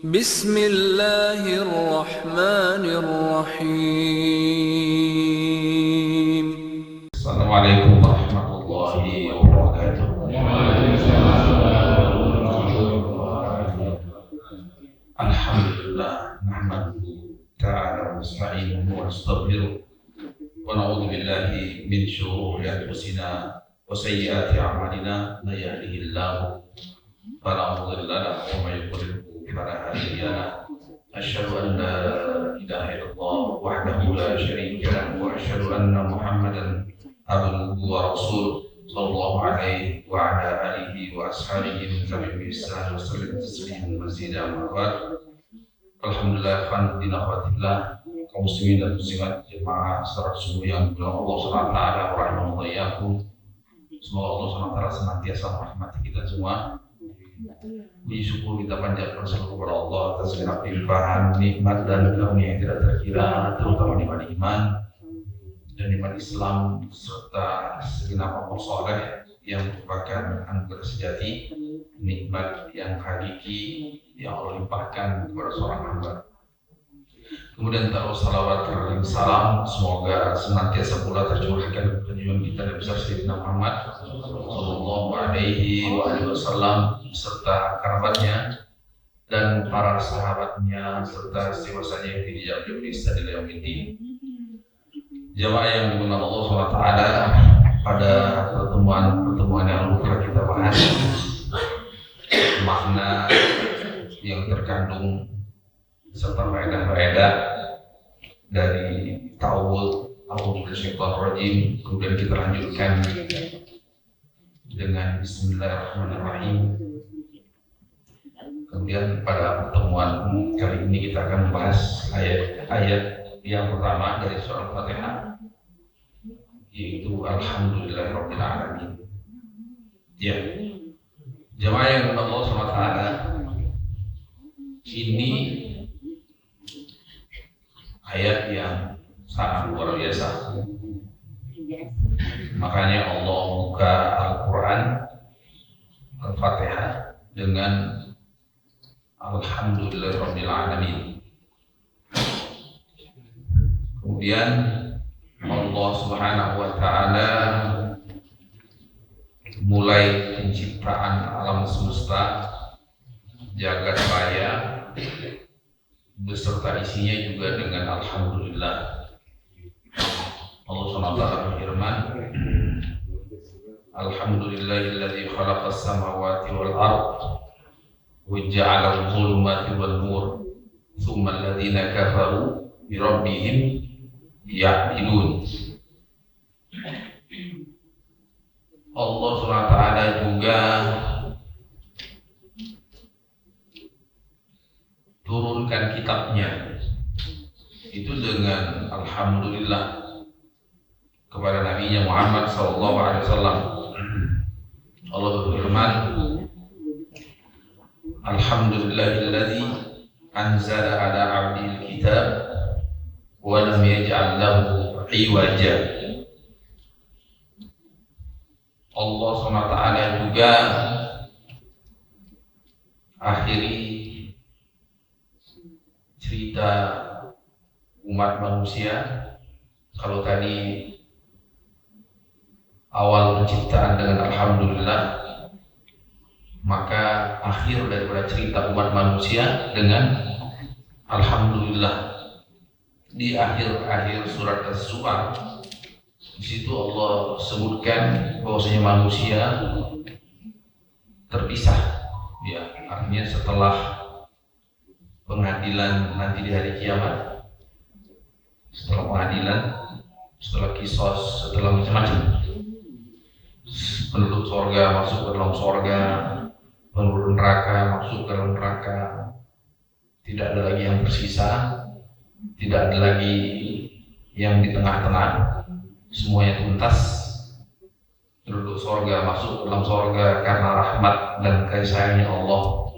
Bismillahirrahmanirrahim. Assalamualaikum warahmatullahi wabarakatuh. Alhamdulillah nahmaduhu ta'ala wa nasta'inuhu wa nastaghfiruh wa na'udzu billahi min shururi anfusina wa sayyiati a'malina may yahdihillahu fala mudilla lahu wa may yudlil fala hadiya lahu. Asyhadu an la ilaha illallah wahdahu la syarika lahu wa asyhadu anna Muhammadan abduhu wa rasuluh sallallahu alaihi wa ala alihi wa ashabihi min ihsan wa sallam tasliman mazidan wa ba'd. Alhamdulillah khandina khawatillah kaum muslimin dan muslimat jemaah salat subuh yang dimuliakan Allah Subhanahu wa taala wa rahmatullahi. Semoga Allah Subhanahu wa taala senantiasa merahmati kita semua. Puji syukur kita panjatkan selalu kepada Allah atas segala limpahan nikmat dan karunia yang tidak terkira, terutama nikmat iman dan nikmat Islam serta segenap amal saleh yang merupakan anugerah sejati, nikmat yang hakiki yang Allah limpahkan kepada seorang hamba. Kemudian taruh salawat dan salam semoga senantiasa pula tercurahkan junjungan kita Nabi besar Sayyidina Muhammad sallallahu alaihi wasallam serta kerabatnya dan para sahabatnya serta sewasanya yang dijejak beliau di istana Yaumiddin. Jamaah yang dimuliakan Allah SWT, pada pertemuan yang lalu telah kita bahas makna yang terkandung serta faedah-faedah dari ta'awudz minasyaitonirrajim. Kemudian kita lanjutkan dengan Bismillahirrahmanirrahim. Kemudian pada pertemuan kali ini kita akan membahas ayat-ayat yang pertama dari surah Al-Fatihah, yaitu Alhamdulillahirabbil alamin. Ya, jemaah yang Allah SWT, ini ayat yang sangat luar biasa. Makanya Allah buka Al-Quran Al-Fatihah dengan Alhamdulillahirabbil alamin. Kemudian Allah Subhanahu wa taala mulai penciptaan alam semesta jagat raya beserta isinya juga dengan alhamdulillah. Allah SWT berfirman, Alhamdulillahilladzi khalaqas samawati wal ardh wa ja'ala adh-dhulumati wan nur thumma alladhina kafaru bi rabbihim ya'dilun. Allah SWT juga turunkan kitabnya itu dengan alhamdulillah kepada Nabi Muhammad SAW. Allah berfirman, Alhamdulillahilladzi anzala ala 'abdil kitab wa lam yaj'al lahu 'iwaja. Allah SWT juga akhiri cerita umat manusia. Kalau tadi awal penciptaan dengan alhamdulillah, maka akhir daripada cerita umat manusia dengan alhamdulillah. Di akhir surat Az-Zumar, di situ Allah sebutkan bahwasanya manusia terpisah, ya, artinya setelah pengadilan nanti di hari kiamat, setelah pengadilan, setelah kisos, setelah macam-macam, penduduk surga masuk ke dalam surga, penduduk neraka masuk ke dalam neraka, tidak ada lagi yang tersisa, tidak ada lagi yang di tengah-tengah, semuanya tuntas. Penduduk surga masuk ke dalam surga karena rahmat dan kasih sayangnya Allah.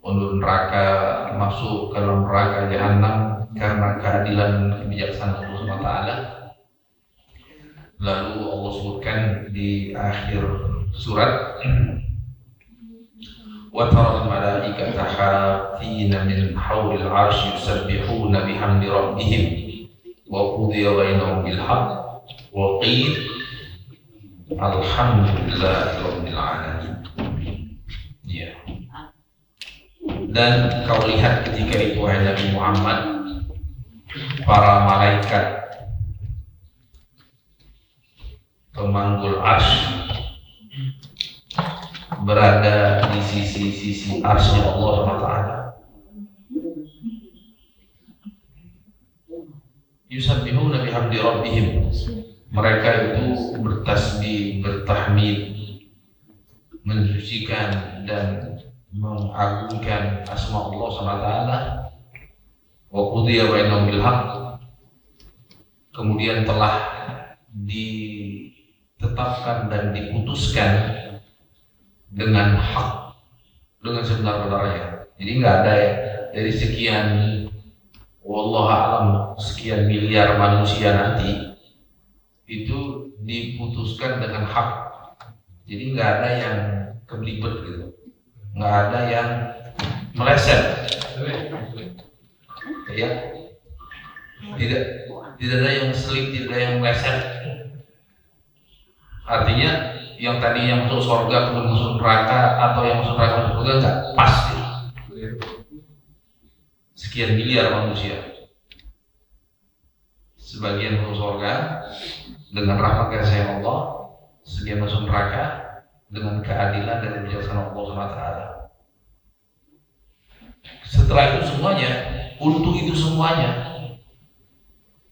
Penduduk neraka masuk ke dalam neraka jahanam karena keadilan dan kebijaksanaan Allah SWT. Lalu Allah sebutkan di akhir surat, wa taral malaikata hafina min hawlil arsy yusabbihuna bihamdi rabbihim wa qudiya bainahum bil haqq wa qila alhamdulillahi rabbil alamin. Ya. Dan kau lihat ketika itu wahai Nabi Muhammad, para malaikat pemanggul arsy berada di sisi-sisi arsy Allah SWT. Yusabbihuna bihamdi rabbihim. Mereka itu bertasbih, bertahmid, mensucikan dan mengagungkan asma Allah SWT. Wa qudiya bainahum bil haqq. Kemudian telah ditetapkan dan diputuskan dengan hak, dengan sebenar-benarnya. Jadi nggak ada ya, dari sekian wallahu a'lam sekian miliar manusia nanti itu diputuskan dengan hak. Jadi nggak ada yang kelibet gitu, nggak ada yang meleset, ya, tidak ada yang selip, tidak ada yang meleset. Artinya yang tadi yang masuk surga kemudian masuk neraka, atau yang masuk neraka masuk surga, enggak pasti. Sekian miliar manusia, sebagian masuk surga dengan rahmat kasih sayang Allah, sebagian masuk neraka dengan keadilan dan kebijaksanaan Allah SWT. Setelah itu semuanya, untuk itu semuanya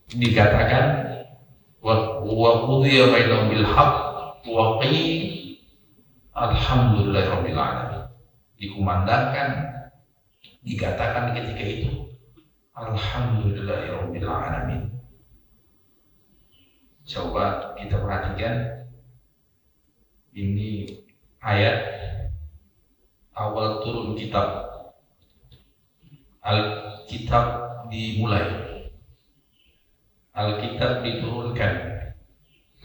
dikatakan wa qudiya bainahum bil haqq wa qila alhamdulillahi rabbil alamin. Dikumandangkan, dikatakan ketika itu alhamdulillahi rabbil alamin. Coba kita perhatikan, ini ayat awal turun kitab. Alkitab dimulai, Alkitab diturunkan,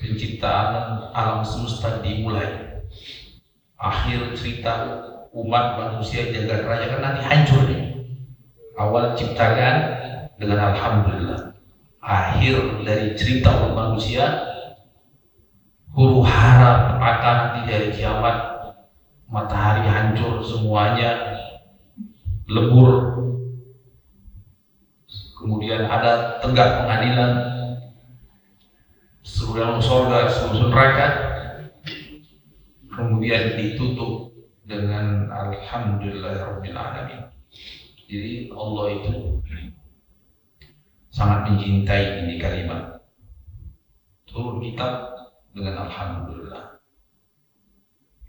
penciptaan alam semesta dimulai, akhir cerita umat manusia jagat raya kan nanti hancur nih. Awal ciptakan dengan alhamdulillah, akhir dari cerita umat manusia huru hara akan nanti dari kiamat, matahari hancur semuanya, lebur, kemudian ada tegak pengadilan, seluruh surga, seluruh neraka, kemudian ditutup dengan alhamdulillahirabbil alamin. Jadi Allah itu sangat mencintai ini kalimat. Turun kitab dengan alhamdulillah,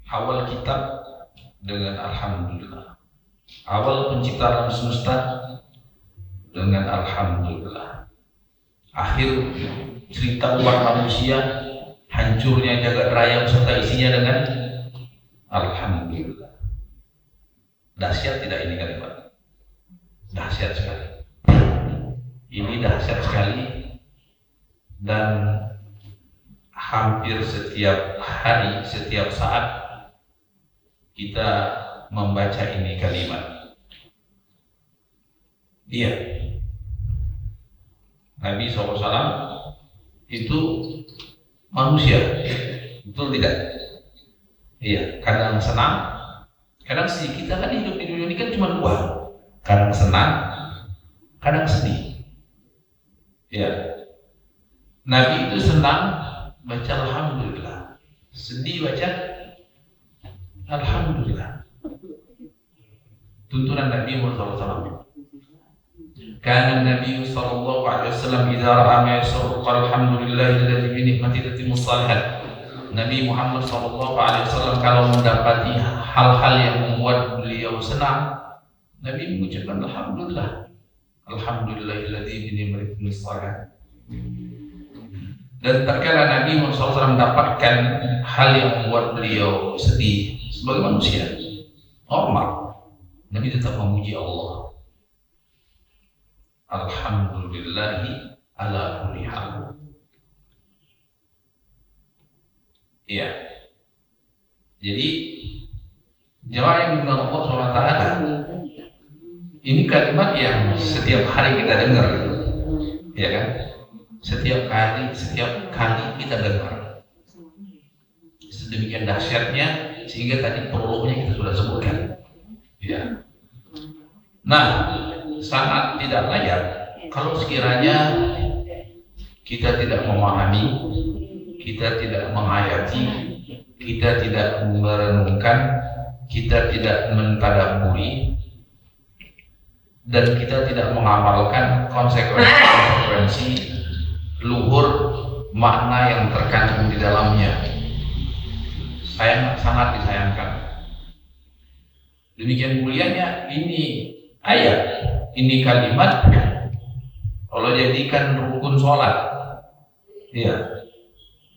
awal kitab dengan alhamdulillah, awal penciptaan alam semesta dengan alhamdulillah, akhir cerita umat manusia hancurnya jagat raya beserta isinya dengan alhamdulillah. Dahsyat tidak ini kalimat? Dahsyat sekali. Ini dahsyat sekali, dan hampir setiap hari, setiap saat kita membaca ini kalimat. Iya, Nabi SAW itu manusia, betul tidak? Iya, kadang senang, kadang sedih. Kita kan hidup di dunia ini kan cuma dua, kadang senang, kadang sedih. Ya, Nabi itu senang baca alhamdulillah, sedih baca alhamdulillah. Tuntunan Nabi Muhammad SAW. Kana Nabi sallallahu alaihi wasallam idza ra'a ma yasurru qala alhamdulillahilladzi bi ni'matihi tatimmus shalihat. Nabi Muhammad sallallahu alaihi wasallam kalau mendapati hal-hal yang membuat beliau senang, Nabi mengucapkan alhamdulillah. Alhamdulillahilladzi bi ni'matihi tatimmus shalihat. Dan terkala Nabi Muhammad SAW mendapatkan hal yang membuat beliau sedih sebagai manusia normal, Nabi tetap memuji Allah. Alhamdulillahi ala kulli hal. Iya. Jadi Jemaah yang dimuliakan Allah SWT, ini kalimat yang setiap hari kita dengar, ya kan? Setiap kali kita dengar. Sedemikian dahsyatnya sehingga tadi prolognya kita sudah sebutkan. Ya. Nah, sangat tidak layak kalau sekiranya kita tidak memahami, kita tidak menghayati, kita tidak merenungkan, kita tidak mentadabburi, dan kita tidak mengamalkan konsekuensi luhur makna yang terkandung di dalamnya. Sangat disayangkan. Demikian mulianya ini ayat, ini kalimat Allah jadikan rukun sholat. Ya,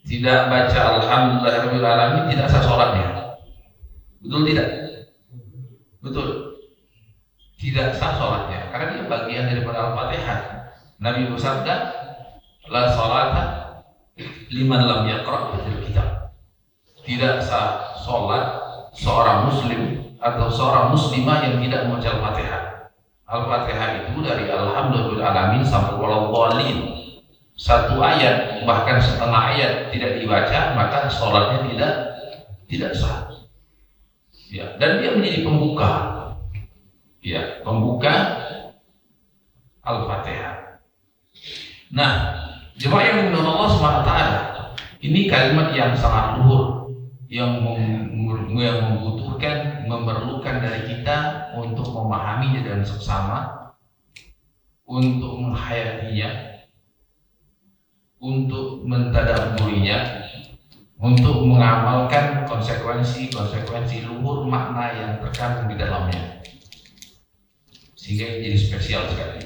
tidak baca alhamdulillahirabbil alamin tidak sah sholatnya. Betul tidak? Betul. Tidak sah sholatnya karena dia bagian daripada Al-Fatihah. Nabi bersabda, la sholata liman lam yaqra' bil kitab. Tidak sah sholat seorang muslim atau seorang muslimah yang tidak membaca Al-Fatihah. Al-Fatihah itu dari alhamdulillahirabbil alamin sampai waladhdallin. Satu ayat bahkan setengah ayat tidak dibaca maka sholatnya tidak sah. Ya, dan dia menjadi pembuka. Ya, pembuka Al-Fatihah. Nah, jemaah yang dimuliakan Allah SWT, ini kalimat yang sangat luhur, yang membutuhkan, memerlukan dari kita untuk memahaminya dengan seksama, untuk menghayatinya, untuk mentadabburinya, untuk mengamalkan konsekuensi luhur makna yang terkandung di dalamnya, sehingga jadi spesial sekali.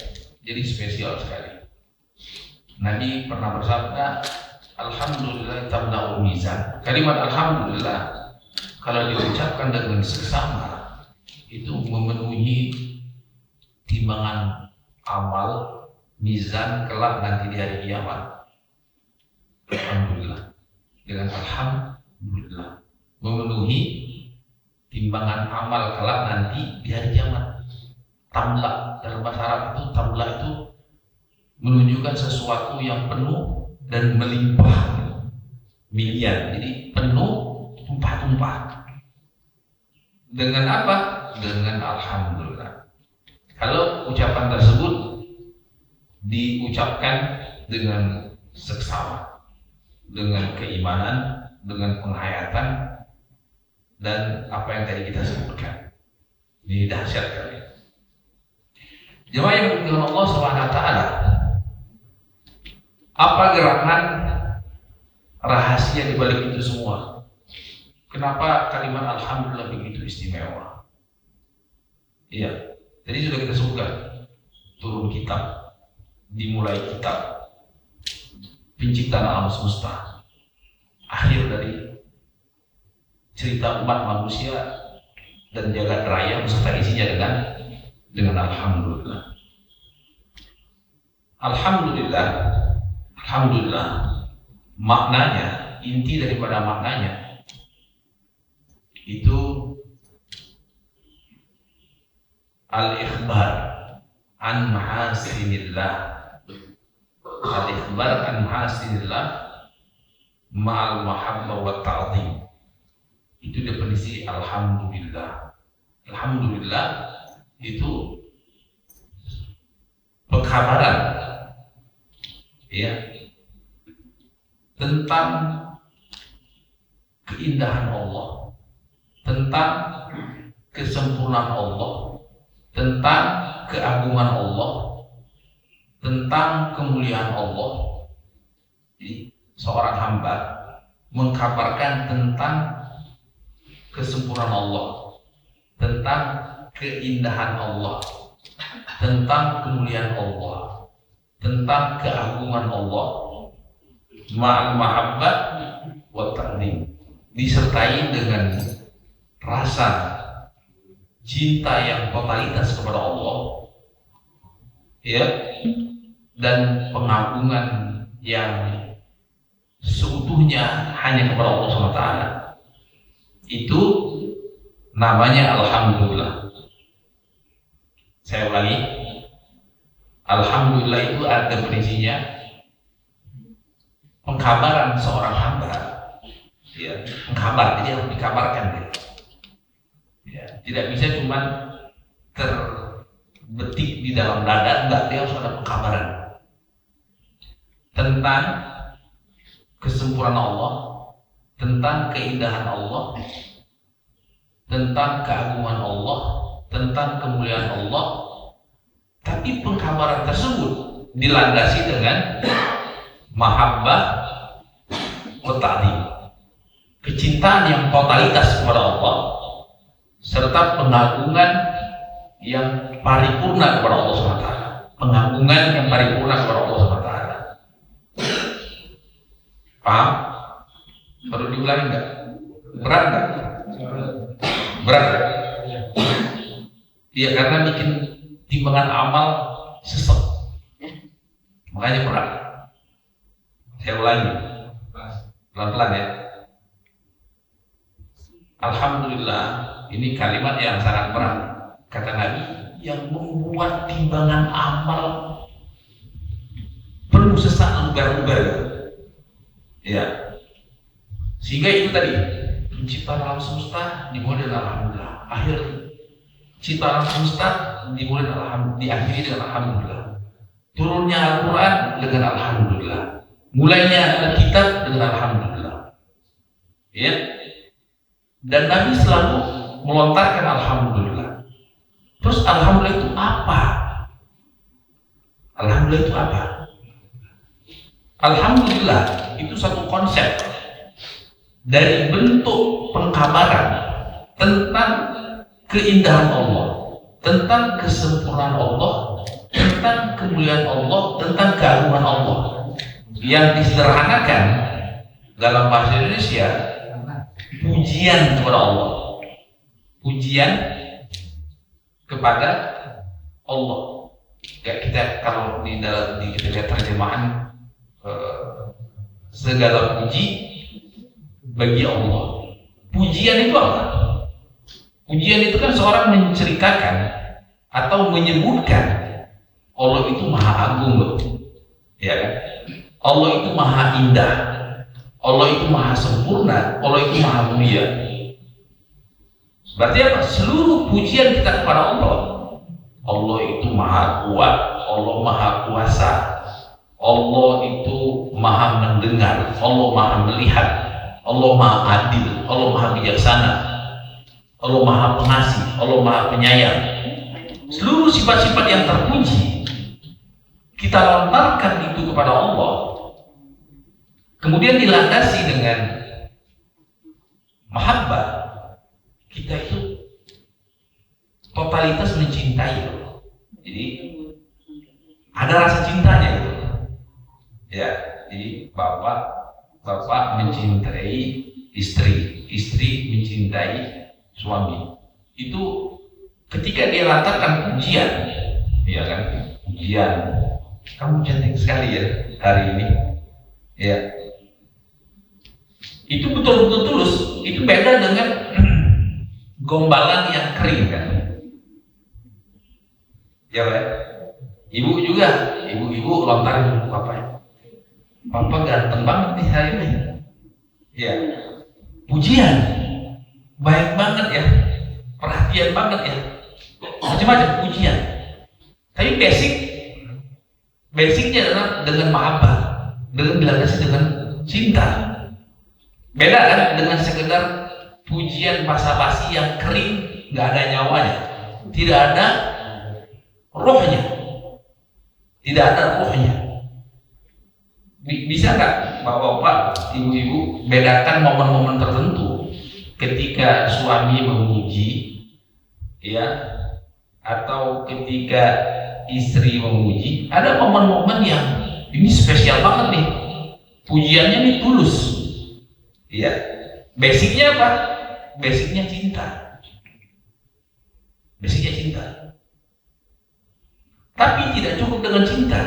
Nabi pernah bersabda, alhamdulillah tamla'ul mizan. Kalimat alhamdulillah kalau diucapkan dengan seksama itu memenuhi timbangan amal mizan kelak nanti di hari kiamat. Alhamdulillah, dengan alhamdulillah memenuhi timbangan amal kelak nanti di hari kiamat. Tamla dalam bahasa Arab itu, tamla itu menunjukkan sesuatu yang penuh dan melimpah, miliar. Jadi penuh, tumpah-tumpah. Dengan apa? Dengan alhamdulillah. Kalau ucapan tersebut diucapkan dengan seksama, dengan keimanan, dengan penghayatan, dan apa yang tadi kita sebutkan. Ini dahsyat kali. Jemaah yang dimuliakan Allah SWT, apa gerangan rahasia di balik itu semua? Kenapa kalimat alhamdulillah begitu istimewa? Iya, tadi sudah kita sebutkan, turun kitab, dimulai kitab, penciptaan alam semesta, akhir dari cerita umat manusia dan jagat raya beserta isinya dengan alhamdulillah. Alhamdulillah maknanya, inti daripada maknanya itu al-ikhbar an mahasinillah. Al-ikhbar an mahasinillah ma'al mahabbah wa ta'zim. Itu definisi alhamdulillah. Alhamdulillah itu pengkabaran, ya, tentang keindahan Allah, tentang kesempurnaan Allah, tentang keagungan Allah, tentang kemuliaan Allah. Jadi seorang hamba mengkabarkan tentang kesempurnaan Allah, tentang keindahan Allah, tentang kemuliaan Allah, tentang keagungan Allah, ma'al mahabbah wa ta'zim, disertai dengan rasa cinta yang totalitas kepada Allah, ya, dan pengagungan yang seutuhnya hanya kepada Allah SWT. Itu namanya alhamdulillah. Saya ulangi, alhamdulillah itu ada definisinya pengkabaran seorang hamba, ya, mengkabar, jadi harus dikabarkan, ya. Tidak bisa cuma terbetik di dalam dada, enggak, dia harus ada pengkabaran tentang kesempurnaan Allah, tentang keindahan Allah, tentang keagungan Allah, tentang kemuliaan Allah. Tapi pengkabaran tersebut dilandasi dengan mahabbah wa ta'zim, kecintaan yang totalitas kepada Allah, serta pengagungan yang paripurna kepada Allah SWT. Pengagungan yang paripurna kepada Allah SWT. Paham? Perlu diulangi enggak? Berat enggak? Berat enggak? Iya, karena bikin timbangan amal sesek, makanya berat. Saya ulangi pelan-pelan ya. Alhamdulillah, ini kalimat yang sangat berat, kata Nabi, yang membuat timbangan amal penuh sesak, luber-luber. Ya, sehingga itu tadi penciptaan alam semesta dimulai dengan alhamdulillah, akhir ciptaan alam semesta dimulai dengan diakhiri dengan alhamdulillah, turunnya Al-Quran dengan alhamdulillah, mulainya Alkitab dengan alhamdulillah, ya. Dan Nabi selalu melontarkan alhamdulillah. Terus alhamdulillah itu apa? Alhamdulillah itu apa? Alhamdulillah itu satu konsep dari bentuk pengkabaran tentang keindahan Allah, tentang kesempurnaan Allah, tentang kemuliaan Allah, tentang keagungan Allah, yang disederhanakan dalam bahasa Indonesia pujian kepada Allah, pujian kepada Allah. Ya, kita kalau di ketika terjemahan segala puji bagi Allah. Pujian itu apa? Pujian itu kan seorang menceritakan atau menyebutkan Allah itu maha agung, loh. Ya kan? Allah itu maha indah, Allah itu maha sempurna, Allah itu maha mulia. Berarti apa? Seluruh pujian kita kepada Allah. Allah itu maha kuat, Allah maha kuasa, Allah itu maha mendengar, Allah maha melihat, Allah maha adil, Allah maha bijaksana, Allah maha pengasih, Allah maha penyayang. Seluruh sifat-sifat yang terpuji kita lontarkan itu kepada Allah, kemudian dilandasi dengan mahabbah. Kita itu totalitas mencintai Allah. Jadi ada rasa cintanya gitu. Ya, jadi bapak mencintai istri, istri mencintai suami. Itu ketika dia lantarkan pujian, ya kan? Pujian, kamu cantik sekali ya hari ini. Ya. Itu betul-betul tulus. Itu beda dengan gombalan yang kering kan. Ya kan? Ibu juga, ibu lontarin ke papa. Papa ganteng banget nih hari ini. Ya. Pujian. Baik banget ya. Perhatian banget ya. Macam-macam pujian. Tapi basicnya adalah dengan mahabbah, dengan dilandasi dengan cinta. Beda kan dengan sekedar pujian basa-basi yang kering, nggak ada nyawanya, tidak ada rohnya, tidak ada rohnya. Bisa nggak bapak-bapak, ibu-ibu bedakan momen-momen tertentu ketika suami memuji, ya, atau ketika istri memuji? Ada momen-momen yang ini spesial banget nih, pujiannya nih tulus, ya. Basicnya apa? Basicnya cinta. Basicnya cinta. Tapi tidak cukup dengan cinta,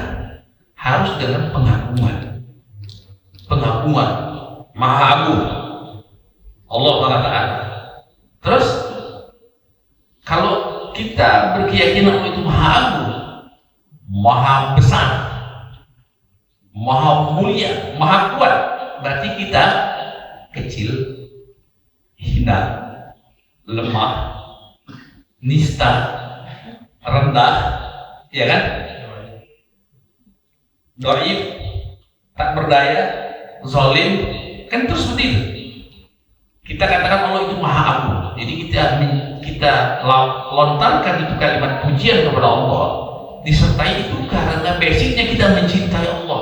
harus dengan pengagungan. Pengagungan, maha agung Allah Ta'ala. Terus kita berkeyakinan Allah itu maha agung, maha besar, maha mulia, maha kuat, berarti kita kecil, hina, lemah, nista, rendah, ya kan? Dhaif, tak berdaya, zalim, kan terus seperti itu. Kita katakan Allah itu maha agung. Jadi kita lontarkan itu kalimat pujian kepada Allah, disertai itu karena basicnya kita mencintai Allah.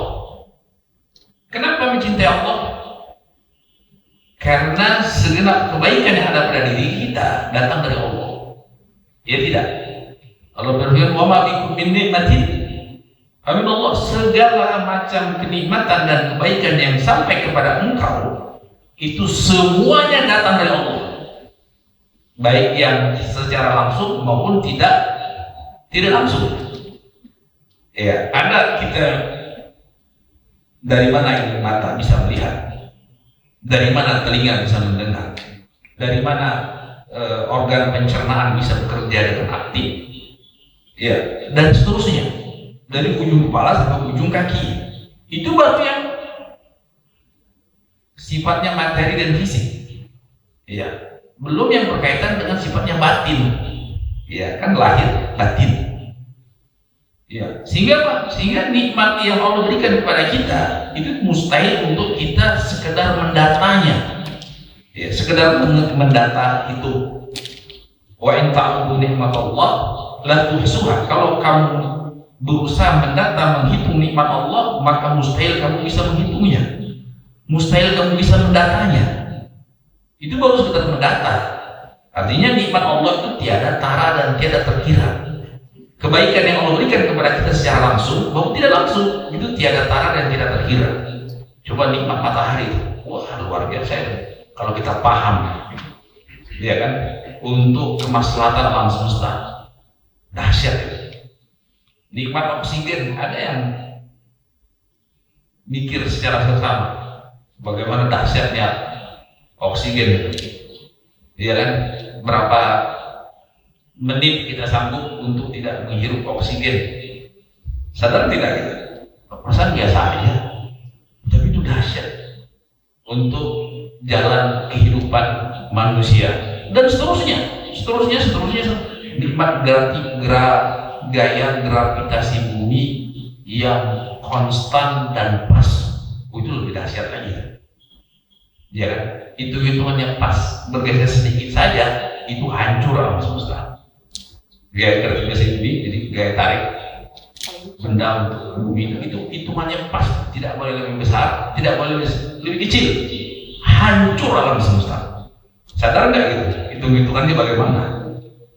Kenapa mencintai Allah? Karena segenap kebaikan yang ada pada diri kita datang dari Allah. Ya tidak? Allah berfirman, "Wa ma bikum min nikmatin fa min Allah." Segala macam kenikmatan dan kebaikan yang sampai kepada engkau itu semuanya datang dari Allah. Baik yang secara langsung maupun tidak langsung. Ya, ada kita dari mana ini mata bisa melihat, dari mana telinga bisa mendengar, dari mana organ pencernaan bisa bekerja dengan aktif, ya, dan seterusnya, dari ujung kepala sampai ujung kaki. Itu baru yang sifatnya materi dan fisik, ya, belum yang berkaitan dengan sifatnya batin, ya, kan lahir batin, ya, sehingga apa? Sehingga nikmat yang Allah berikan kepada kita itu mustahil untuk kita sekedar mendatanya, ya, sekedar mendata itu. Wa in ta'budu nikmatallah la tuhsuha. Kalau kamu berusaha mendata, menghitung nikmat Allah, maka mustahil kamu bisa menghitungnya, mustahil kamu bisa mendatanya. Itu baru sekedar mendata. Artinya nikmat Allah itu tiada tara dan tiada terkira. Kebaikan yang Allah berikan kepada kita secara langsung maupun tidak langsung itu tiada tara dan tidak terkira. Coba nikmat matahari itu, wah luar biasa itu. Kalau kita paham, ya kan, untuk kemaslahatan alam semesta, dahsyat itu. Nikmat oksigen, ada yang mikir secara sesama bagaimana dahsyatnya oksigen itu, ya kan? Berapa menit kita sanggup untuk tidak menghirup oksigen? Sadar tidak kita? Perasaan biasa aja, tapi itu dahsyat untuk jalan kehidupan manusia dan seterusnya. Nikmat gaya gravitasi bumi yang konstan dan pas, itu lebih dahsyat lagi. Ya kan? Hitung-hitungan yang pas, bergeser sedikit saja itu hancur alam semesta. Gaya gravitasi bumi, jadi gaya tarik benda untuk bumi itu hitungannya pas, tidak boleh lebih besar, tidak boleh lebih kecil, hancur alam semesta. Sadar nggak gitu? Hitung-hitungannya bagaimana?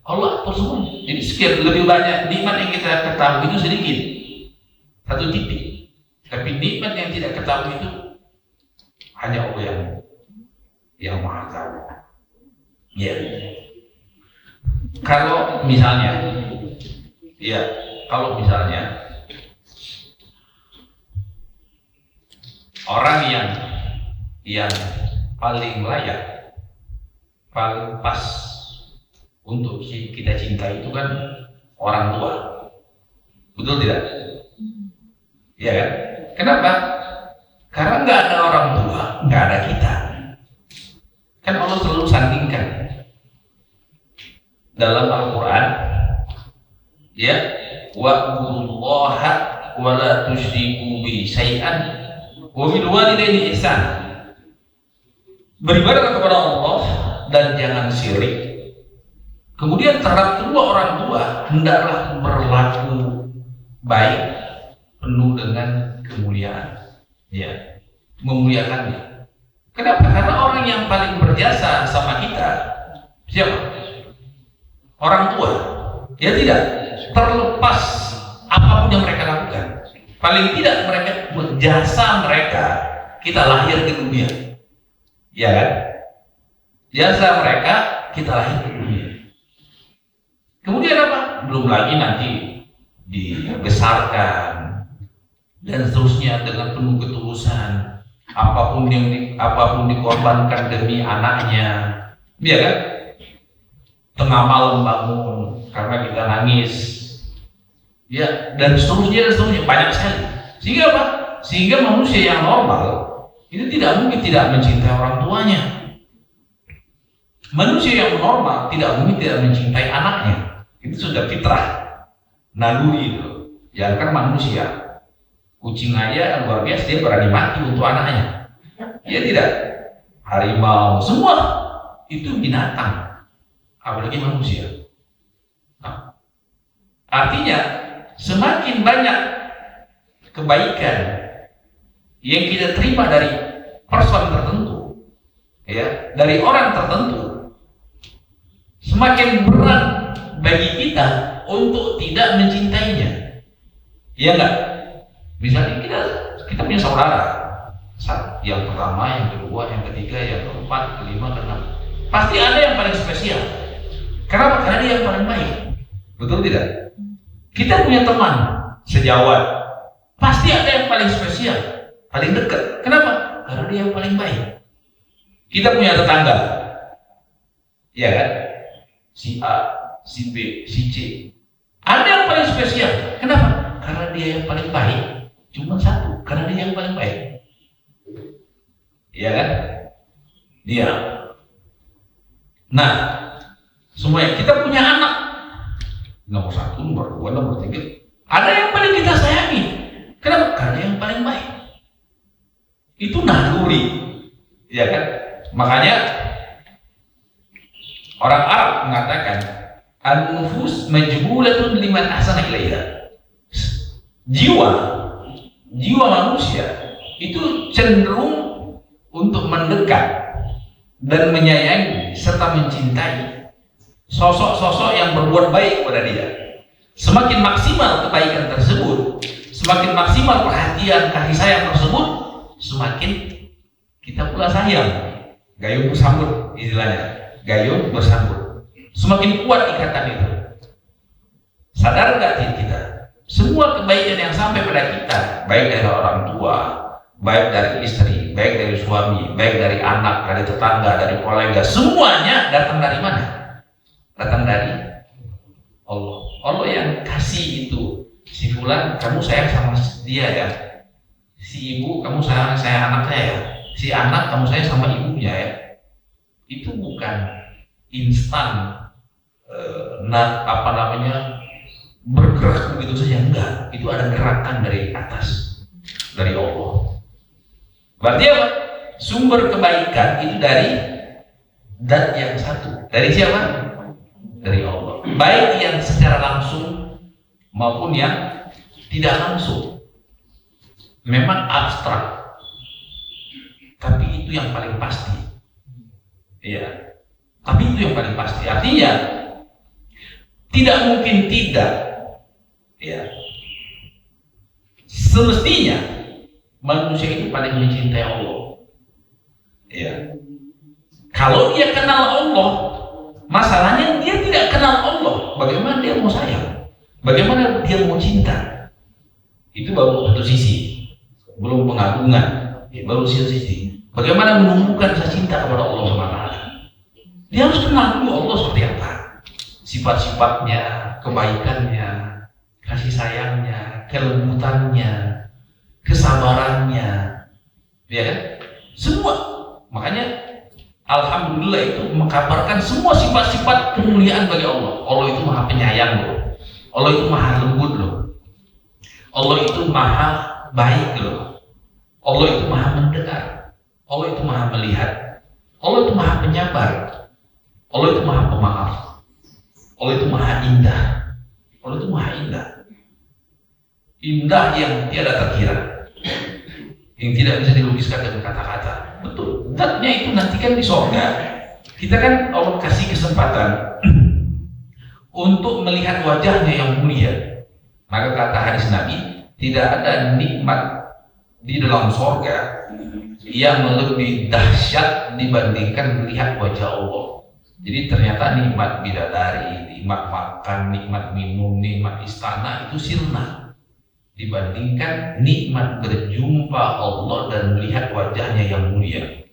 Allah atur semua. Jadi sekian lebih banyak nikmat yang kita ketahui itu sedikit, satu titik. Tapi nikmat yang tidak ketahui itu hanya Allah yang maha tahu. Ya. Kalau misalnya orang yang paling layak, paling pas untuk kita cinta itu kan orang tua, betul tidak? Ya kan? Kenapa? Karena nggak ada orang tua, nggak ada kita. Kan Allah selalu sandingkan dalam Al-Quran, ya, wa'budullaha wa la tusyriku bihi syai'an wa bil walidaini ihsan. Beribadah kepada Allah dan jangan syirik. Kemudian terhadap kedua orang tua hendaklah berlaku baik, penuh dengan kemuliaan, ya, memuliakannya. Kenapa? Karena orang yang paling berjasa sama kita siapa? Orang tua. Ya tidak, terlepas apapun yang mereka lakukan, paling tidak mereka berjasa, kita lahir ke dunia, ya kan? Jasa mereka kita lahir ke dunia. Kemudian apa? Belum lagi nanti dibesarkan dan seterusnya dengan penuh ketulusan, apapun dikorbankan demi anaknya, ya kan? Tengah malam bangun, karena kita nangis, ya, dan seterusnya banyak sekali. Sehingga apa? Sehingga manusia yang normal itu tidak mungkin tidak mencintai orang tuanya. Manusia yang normal tidak mungkin tidak mencintai anaknya. Itu sudah fitrah, naluri itu. Yang kan manusia, kucing aja luar biasa, dia berani mati untuk anaknya. Ya tidak, harimau, semua itu binatang, apalagi manusia. Nah, artinya semakin banyak kebaikan yang kita terima dari person tertentu, ya, dari orang tertentu, semakin berat bagi kita untuk tidak mencintainya. Ya enggak? Misalnya kita punya saudara, yang pertama, yang kedua, yang ketiga, yang keempat, kelima, keenam. Pasti ada yang paling spesial. Kenapa? Karena dia yang paling baik. Betul tidak? Kita punya teman sejawat, pasti ada yang paling spesial, paling dekat. Kenapa? Karena dia yang paling baik. Kita punya tetangga, ya kan? Si A, si B, si C. Ada yang paling spesial. Kenapa? Karena dia yang paling baik. Cuma satu, karena dia yang paling baik. Iya kan? Dia. Nah, semuanya kita punya anak. Nomor 1, nomor 2, nomor 3. Ada yang paling kita sayangi. Kenapa? Karena yang paling baik. Itu naluri. Iya kan? Makanya orang Arab mengatakan an-nufus majbulatun liman ahsana ilaiha. Jiwa manusia itu cenderung untuk mendekat dan menyayangi serta mencintai sosok-sosok yang berbuat baik kepada dia. Semakin maksimal kebaikan tersebut, semakin maksimal perhatian kasih sayang tersebut, semakin kita pula sayang. Gayung bersambut istilahnya, gayung bersambut. Semakin kuat ikatan itu. Sadar nggak kita? Semua kebaikan yang sampai pada kita, baik dari orang tua, baik dari istri, baik dari suami, baik dari anak, dari tetangga, dari kolega, semuanya datang dari mana? Datang dari Allah. Allah yang kasih itu. Si fulan, kamu sayang sama dia ya. Si ibu, kamu sayang anak saya ya. Si anak, kamu sayang sama ibunya ya. Itu bukan instan, bergerak begitu saja, enggak. Itu ada gerakan dari atas, dari Allah. Berarti apa? Sumber kebaikan itu dari zat yang satu. Dari siapa? Dari Allah. Baik yang secara langsung maupun yang tidak langsung. Memang abstrak, tapi itu yang paling pasti. Iya. Tapi itu yang paling pasti. Artinya tidak mungkin tidak. Ya. Semestinya manusia itu paling mencintai Allah. Ya. Kalau dia kenal Allah, masalahnya dia tidak kenal Allah. Bagaimana dia mau sayang? Bagaimana dia mau cinta? Itu baru satu sisi. Belum pengagungan, baru satu sisi. Bagaimana menumbuhkan rasa cinta kepada Allah SWT? Dia harus kenal dulu Allah seperti apa. Sifat-sifatnya, kebaikannya, kasih sayangnya, kelembutannya, kesabarannya, ya kan? Semua. Makanya alhamdulillah itu mengkabarkan semua sifat-sifat kemuliaan bagi Allah. Allah itu maha penyayang loh. Allah itu maha lembut loh. Allah itu maha baik loh. Allah itu maha mendengar. Allah itu maha melihat. Allah itu maha penyabar. Allah itu maha pemaaf. Allah itu maha indah. Allah itu maha indah. Indah yang tiada terkira, yang tidak bisa dilukiskan dengan kata-kata. Betul. Zatnya itu nanti kan di surga. Kita kan Allah kasih kesempatan untuk melihat wajahnya yang mulia. Maka kata hadis Nabi, tidak ada nikmat di dalam surga yang lebih dahsyat dibandingkan melihat wajah Allah. Jadi ternyata nikmat bidadari, nikmat makan, nikmat minum, nikmat istana itu sirna dibandingkan nikmat berjumpa Allah dan melihat wajahnya yang mulia.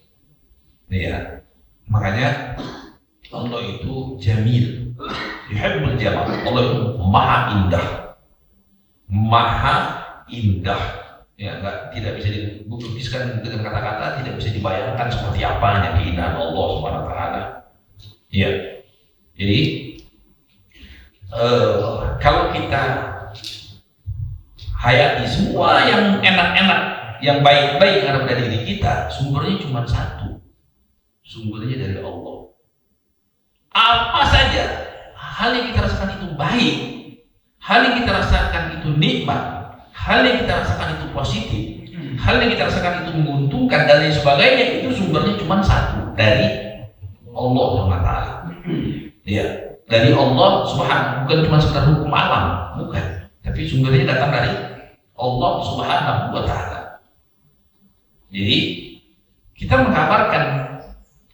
Ya, makanya Allah itu jamil, yuhibbul jamal. Allah itu maha indah. Maha indah. Ya, tidak bisa dilukiskan dengan kata-kata, tidak bisa dibayangkan seperti apa keindahan Allah Subhanahu wa taala. Ya. Jadi kalau kita hayati semua yang enak-enak, yang baik-baik yang ada pada diri kita, sumbernya cuma satu. Sumbernya dari Allah. Apa saja hal yang kita rasakan itu baik, hal yang kita rasakan itu nikmat, hal yang kita rasakan itu positif, hal yang kita rasakan itu menguntungkan dan lain sebagainya, itu sumbernya cuma satu, dari Allah SWT. Ya, dari Allah Subhanahu, bukan cuma sekedar hukum alam, bukan, tapi sumbernya datang dari Allah Subhanahu wa taala. Jadi kita mengkabarkan,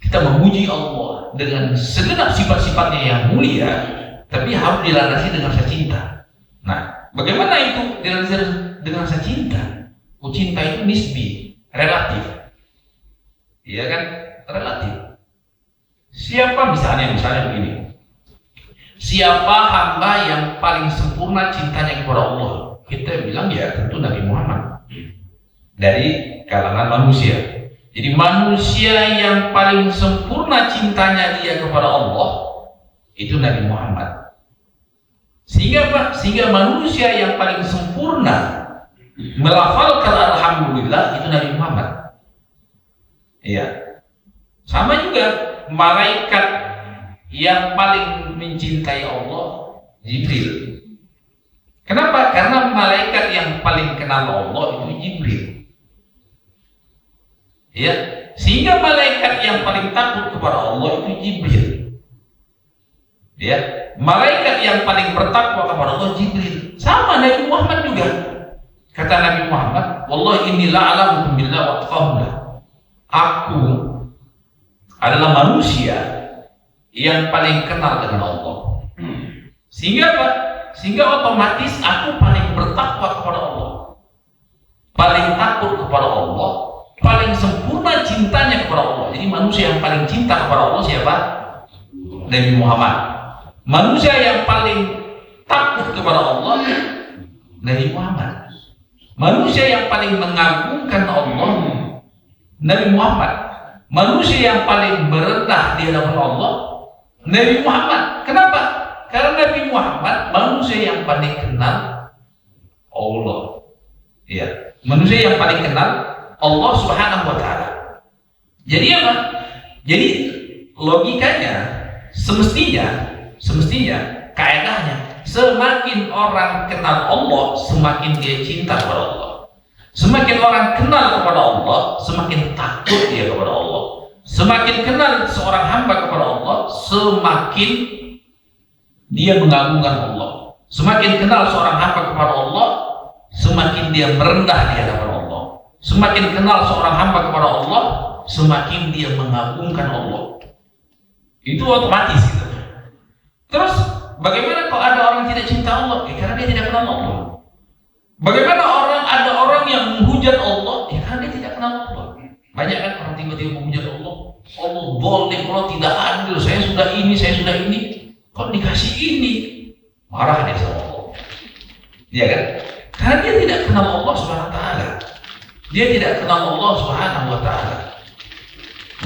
kita memuji Allah dengan segenap sifat-sifatnya yang mulia, tapi harus dilandasi dengan rasa cinta. Nah, bagaimana itu dilandasi dengan rasa cinta? Cinta itu nisbi, relatif. Iya kan? Relatif. Siapa misalnya begini. Siapa hamba yang paling sempurna cintanya kepada Allah? Kita bilang ya tentu Nabi Muhammad. Dari kalangan manusia. Jadi manusia yang paling sempurna cintanya dia kepada Allah itu Nabi Muhammad. Sehingga apa? Sehingga manusia yang paling sempurna melafalkan alhamdulillah itu Nabi Muhammad. Iya. Sama juga malaikat yang paling mencintai Allah Jibril. Kenapa? Karena malaikat yang paling kenal Allah itu Jibril. Ya, sehingga malaikat yang paling takut kepada Allah itu Jibril. Ya, malaikat yang paling bertakwa kepada Allah Jibril. Sama Nabi Muhammad juga. Kata Nabi Muhammad, "Wallahi inni la'alamukum billah wa atqakumullah." Aku adalah manusia yang paling kenal dengan Allah. Sehingga apa? Sehingga otomatis aku paling bertakwa kepada Allah, paling takut kepada Allah, paling sempurna cintanya kepada Allah. Jadi manusia yang paling cinta kepada Allah siapa? Nabi Muhammad. Manusia yang paling takut kepada Allah Nabi Muhammad. Manusia yang paling mengagungkan Allah Nabi Muhammad. Manusia yang paling merendah di hadapan Allah Nabi Muhammad. Kenapa? Karena Nabi Muhammad manusia yang paling kenal Allah. Ya, manusia yang paling kenal Allah Subhanahu wa taala. Jadi apa? Jadi logikanya semestinya kaedahnya semakin orang kenal Allah, semakin dia cinta kepada Allah. Semakin orang kenal kepada Allah, semakin takut dia kepada Allah. Semakin kenal seorang hamba kepada Allah, semakin dia mengagungkan Allah. Semakin kenal seorang hamba kepada Allah, semakin dia merendah di hadapan Allah. Semakin kenal seorang hamba kepada Allah, semakin dia mengagungkan Allah. Itu otomatis gitu. Terus bagaimana kalau ada orang yang tidak cinta Allah? Karena dia tidak kenal Allah. Bagaimana ada orang yang menghujat Allah? Karena dia tidak kenal Allah. Banyak kan orang tiba-tiba menghujat Allah. Allah boleh, Allah tidak adil. Saya sudah ini. Kok dikasih ini? Marah dia sama Allah. Iya kan? Karena dia tidak kenal Allah Subhanahu wa taala. Dia tidak kenal Allah Subhanahu wa taala.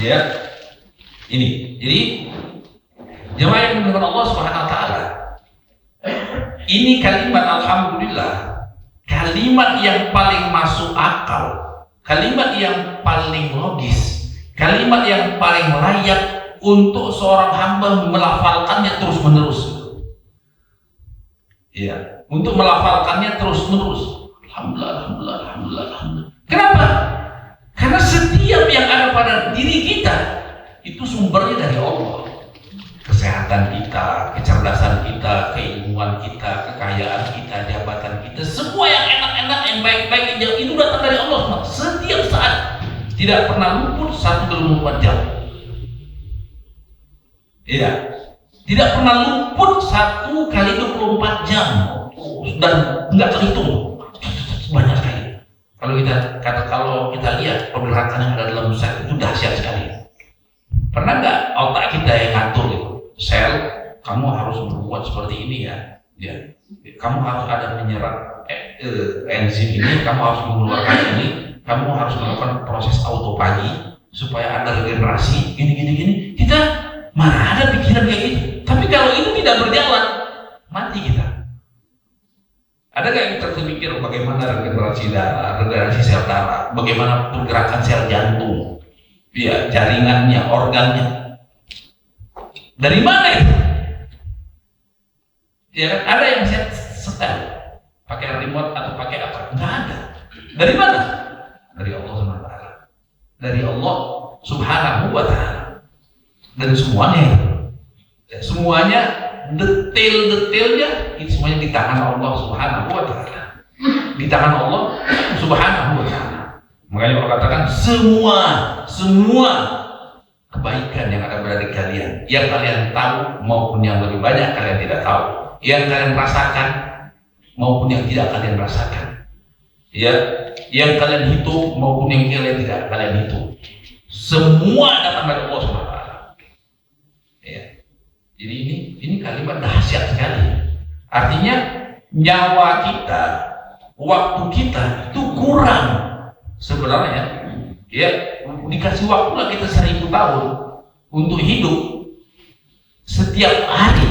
Ya. Ini. Jadi jemaah yang mendengar Allah Subhanahu wa taala. Ini kalimat alhamdulillah, kalimat yang paling masuk akal, kalimat yang paling logis, kalimat yang paling layak untuk seorang hamba melafalkannya terus-menerus. Iya, untuk melafalkannya terus-menerus. Alhamdulillah. Kenapa? Karena setiap yang ada pada diri kita itu sumbernya dari Allah. Kesehatan kita, kecerdasan kita, keilmuan kita, kekayaan kita, jabatan kita, semua yang enak-enak, yang baik-baik, itu datang dari Allah. Setiap saat, tidak pernah luput 1/24 jam. Iya, tidak pernah luput 1x24 jam. Dan nggak terhitung, banyak sekali. Kalau kita lihat pergerakan yang ada dalam pusat itu dahsyat sekali. Pernah nggak otak kita yang ngatur itu? Sel kamu harus berbuat seperti ini ya. Kamu harus ada menyerap enzim ini, kamu harus mengeluarkan ini, kamu harus melakukan proses autopagi supaya ada regenerasi, gini. Kita mana ada pikiran kayak gitu. Tapi kalau itu tidak berjalan, mati kita. Ada nggak yang terpikir bagaimana regenerasi darah, regenerasi sel darah, bagaimana pergerakan sel jantung, jaringannya, organnya? Dari mana itu? Ya, ada yang setel pakai remote atau pakai apa? Nggak ada. Dari mana? Dari Allah Subhanahu wa Ta'ala. Dari Allah Subhanahu wa Ta'ala. Dan semuanya detail-detailnya itu semuanya di tangan Allah Subhanahu wa Ta'ala. Di tangan Allah Subhanahu wa Ta'ala. Makanya Allah katakan semua kebaikan yang ada pada diri kalian, yang kalian tahu maupun yang lebih banyak kalian tidak tahu, yang kalian rasakan maupun yang tidak kalian rasakan, yang kalian hitung maupun yang kalian tidak kalian hitung, semua datang dari Allah Subhanahu wa Ta'ala. Jadi ini kalimat dahsyat sekali. Artinya nyawa kita, waktu kita itu kurang sebenarnya. Dikasih waktu lah kita 1000 tahun untuk hidup. Setiap hari,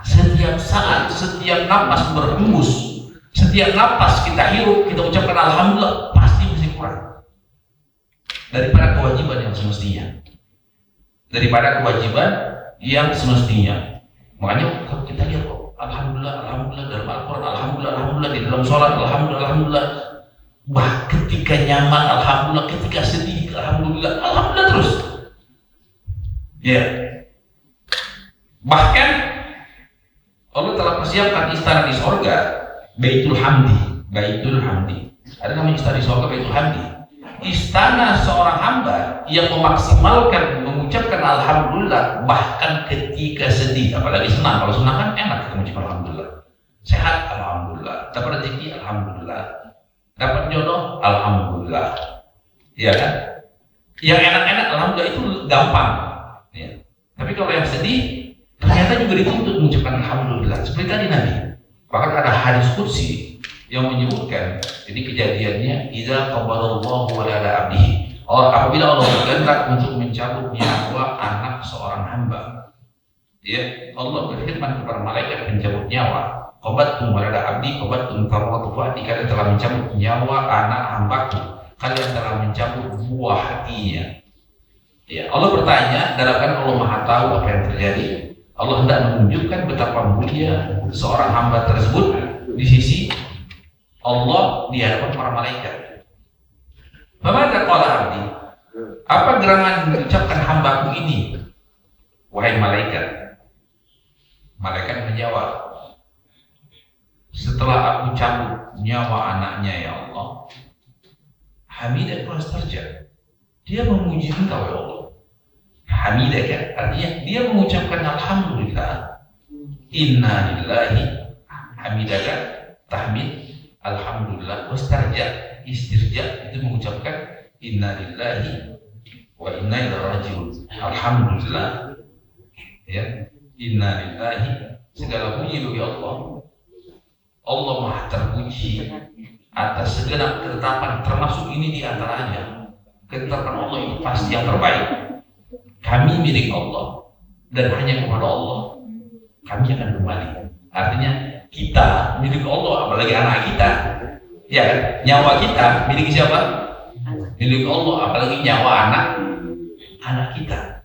setiap saat, setiap napas berhembus, setiap napas kita hirup, kita ucapkan alhamdulillah, pasti masih kurang daripada kewajiban yang semestinya. Makanya kalau kita lihat alhamdulillah dalam Al-Quran, alhamdulillah di dalam sholat, alhamdulillah. Bah, ketika nyaman alhamdulillah, ketika sedih alhamdulillah terus. Bahkan Allah telah persiapkan istana di sorga, Baitul Hamdi. Ada namanya istana di sorga, Baitul Hamdi. Istana seorang hamba yang memaksimalkan mengucapkan alhamdulillah bahkan ketika sedih, apalagi senang. Kalau senang kan enak kita mengucapkan alhamdulillah. Sehat alhamdulillah, dapat rezeki alhamdulillah, dapat jodoh alhamdulillah, kan? Yang enak-enak alhamdulillah itu gampang, Tapi kalau yang sedih ternyata juga dituntut mengucapkan alhamdulillah. Seperti tadi Nabi, bahkan ada hadis qudsi yang menyebutkan, jadi kejadiannya idza qabalallahu walada abdihi, apabila Allah berkehendak untuk mencabut nyawa anak seorang hamba, Allah berfirman kepada malaikat pencabut nyawa, qabattum walada abdi qabattum karwatu fuadi, kalian telah mencabut nyawa anak hambaku, kalian telah mencabut buah hatinya. Allah bertanya, dalam Allah Maha tahu apa yang terjadi. Allah hendak menunjukkan betapa mulia seorang hamba tersebut di sisi Allah di hadapan para malaikat. Bagaimana qala abdi? Apa gerangan mengucapkan hambaku ini, wahai malaikat? Malaikat menjawab, setelah aku cabut nyawa anaknya ya Allah, hamidah wastarja, dia memuji engkau ya Allah. Hamidah kan artinya dia mengucapkan alhamdulillah, inna lillahi, hamidah kan tahmid, alhamdulillah, wastarja, istirja itu mengucapkan inna lillahi wa inna ilaihi raji'un. Alhamdulillah, inna lillahi, segala puji bagi Allah. Allah Maha terpuji atas segenap ketetapan, termasuk ini di antaranya. Ketetapan Allah itu pasti yang terbaik. Kami milik Allah dan hanya kepada Allah kami akan kembali. Artinya kita milik Allah, apalagi anak kita, kan? Nyawa kita milik siapa? Milik Allah, apalagi nyawa anak kita.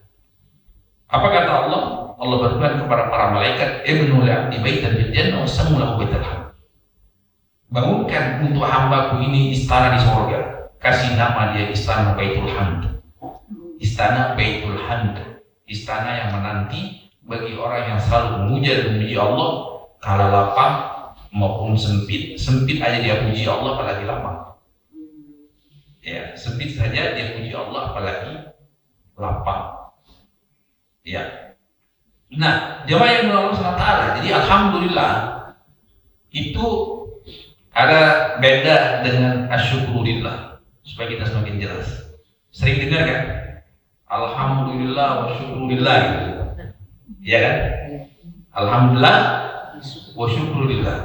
Apa kata Allah? Allah berfirman kepada para malaikat, ibnu li'abdi baitan fil jannah wa sammu lahu baital hamd. Bangunkan untuk hambaku ini istana di surga, kasih nama dia istana Baitul Hamd. Istana Baitul Hamd, istana yang menanti bagi orang yang selalu memuja dan memuji Allah, kala lapang maupun sempit aja dia puji Allah, apalagi lapang. Sempit saja dia puji Allah, apalagi lapang. Nah, jemaah yang Allah SWT, jadi alhamdulillah itu ada beda dengan asyukurillah, supaya kita semakin jelas. Sering dengar kan? Alhamdulillah wa syukurillah gitu. Ya kan? Alhamdulillah wa syukurillah.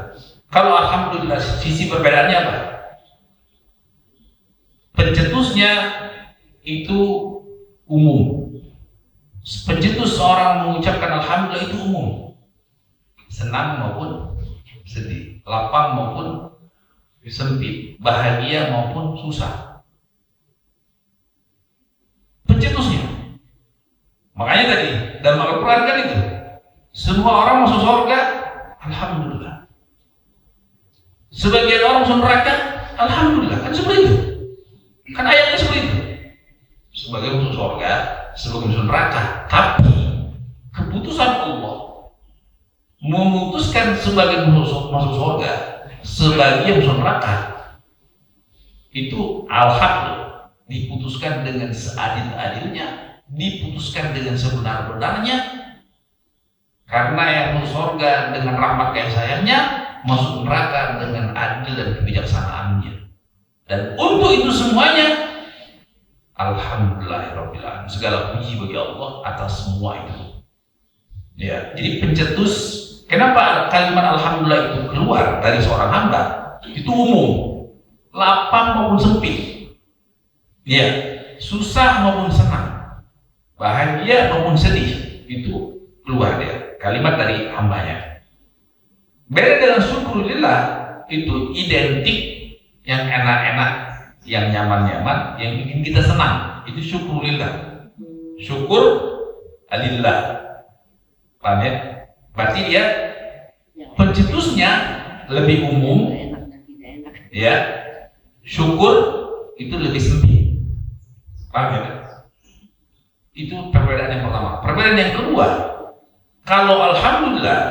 Kalau alhamdulillah sisi perbedaannya apa? Pencetusnya itu umum. Pencetus seorang mengucapkan alhamdulillah itu umum. Senang maupun sedih, lapang maupun sempit, bahagia maupun susah. Pencetusnya. Makanya tadi dalam Al-Quran kan itu, semua orang masuk surga, alhamdulillah. Sebagian orang masuk neraka, alhamdulillah. Kan seperti itu. Kan ayatnya seperti itu. Sebagian masuk surga, sebagian masuk neraka. Tapi keputusan Allah memutuskan sebagian masuk surga, sebagian masuk neraka, itu al-haq, diputuskan dengan seadil-adilnya, diputuskan dengan sebenar-benarnya, karena yang masuk surga dengan rahmat kasih sayangnya, masuk neraka dengan adil dan kebijaksanaannya. Dan untuk itu semuanya, alhamdulillahirabbil alamin, segala puji bagi Allah atas semua itu. Ya, jadi pencetus, kenapa kalimat alhamdulillah itu keluar dari seorang hamba? Itu umum, lapang maupun sempit, ya, susah maupun senang, bahagia maupun sedih, itu keluar dia, kalimat dari hambanya. Beda dengan syukurillah, itu identik, yang enak-enak, yang nyaman-nyaman, yang bikin kita senang, itu syukurillah. Syukur alillah. Paham ya? Berarti dia pencetusnya lebih umum, ya. Syukur itu lebih sempit. Paham ya? Itu perbedaan yang pertama. Perbedaan yang kedua, kalau alhamdulillah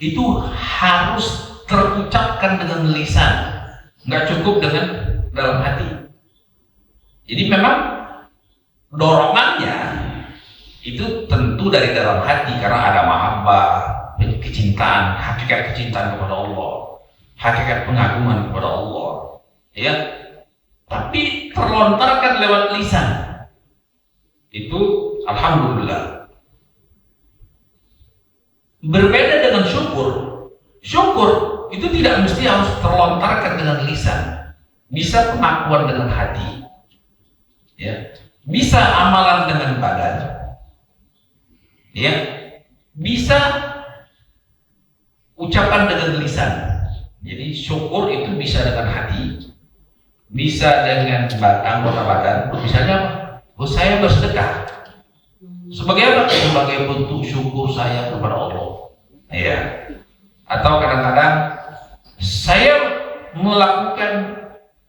itu harus terucapkan dengan lisan, nggak cukup dengan dalam hati. Jadi memang dorongannya itu tentu dari dalam hati, karena ada mahabbah, kecintaan, hakikat kecintaan kepada Allah, hakikat pengagungan kepada Allah, ya. Tapi terlontarkan lewat lisan, itu alhamdulillah. Berbeda dengan syukur. Syukur itu tidak mesti harus terlontarkan dengan lisan, bisa pengakuan dengan hati, ya, bisa amalan dengan badan, ya, bisa ucapan dengan lisan. Jadi syukur itu bisa dengan hati, bisa dengan anggota badan. Misalnya apa? Oh, saya bersedekah. Sebagai apa? Sebagai bentuk syukur saya kepada Allah, ya. Atau kadang-kadang saya melakukan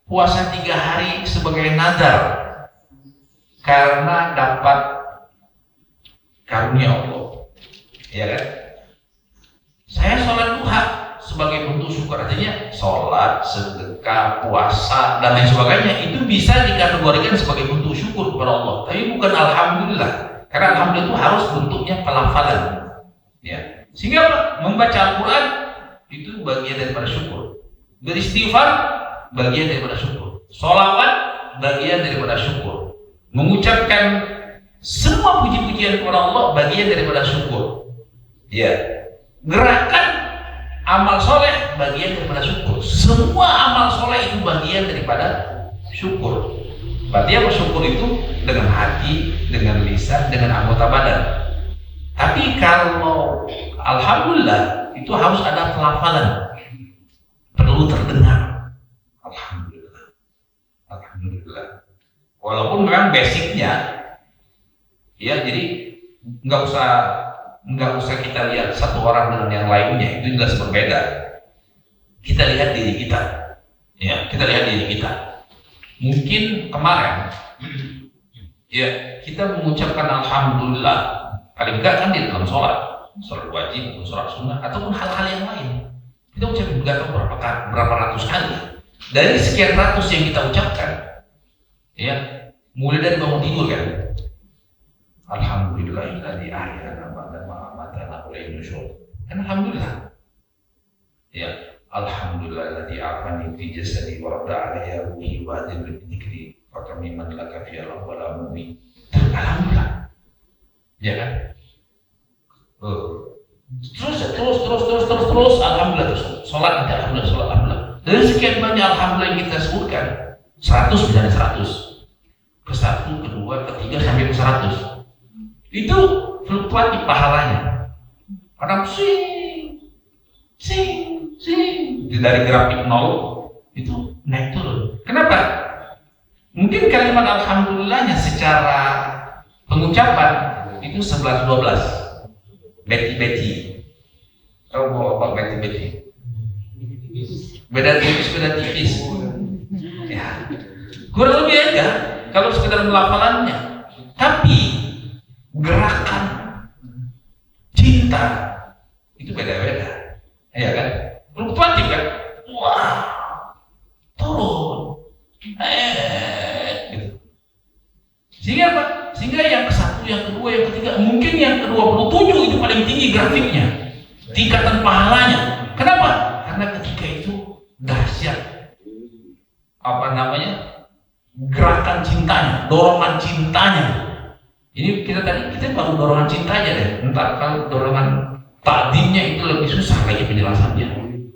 puasa 3 hari sebagai nazar karena dapat karunia Allah, ya kan? Saya sholat duha sebagai bentuk syukur, artinya sholat, sedekah, puasa, dan lain sebagainya, itu bisa dikategorikan sebagai bentuk syukur kepada Allah, tapi bukan alhamdulillah, karena alhamdulillah itu harus bentuknya pelafalan, ya. Sehingga apa? Membaca Al-Quran itu bagian daripada syukur, beristighfar bagian daripada syukur, sholawat bagian daripada syukur, mengucapkan semua puji-pujian kepada Allah bagian daripada syukur, ya. Gerakan amal soleh bagian daripada syukur, semua amal soleh itu bagian daripada syukur. Berarti apa? Syukur itu dengan hati, dengan lisan, dengan anggota badan. Tapi kalau alhamdulillah itu harus ada pelafalan, perlu terdengar. Alhamdulillah, alhamdulillah. Walaupun memang basicnya, ya, jadi nggak usah kita lihat satu orang dengan yang lainnya, itu jelas berbeda. Kita lihat diri kita, ya, kita lihat diri kita. Mungkin kemarin, ya, kita mengucapkan alhamdulillah paling enggak kan di dalam sholat wajib maupun sholat sunnah ataupun hal-hal yang lain, kita ucapin enggak tahu berapa ratus kali. Dari sekian ratus yang kita ucapkan, ya, mulai dari bangun tidur kan, alhamdulillahilladzi ahyana ba'da ma amatana wa ilayhi nusyur. Kan alhamdulillah. Ya, alhamdulillahilladzi afani fi jasadi wa radda alayya ruhi wa adil bi dzikri wa kamiman laka fi al-awwal mu'min. Alhamdulillah. Ya kan? Terus, alhamdulillah, terus sholat alhamdulillah. Dari sekian banyak alhamdulillah yang kita sebutkan, 100 misalnya 100, ke 1, kedua, ketiga sampai ke 100, itu fluktuatif pahalanya. Kadang dari grafik 0 itu naik turun. Kenapa? Mungkin kalimat alhamdulillahnya secara pengucapan itu 11-12. Beti. Tahu apa beti? Beda tipis. Ya. Kurang lebih aja kalau sekedar melafalannya. Tapi gerakan cinta itu beda-beda. Ya kan? Fluktuatif kan? Wah, turun. Gitu. Sehingga apa? Sehingga yang ke-1, yang kedua, yang ketiga, mungkin yang ke-27 itu paling tinggi grafiknya, tingkatan pahalanya. Kenapa? Karena ketika itu dahsyat gerakan cintanya, dorongan cintanya. Ini kita baru dorongan cinta aja deh. Entar kalau dorongan takdimnya itu lebih susah lagi penjelasannya.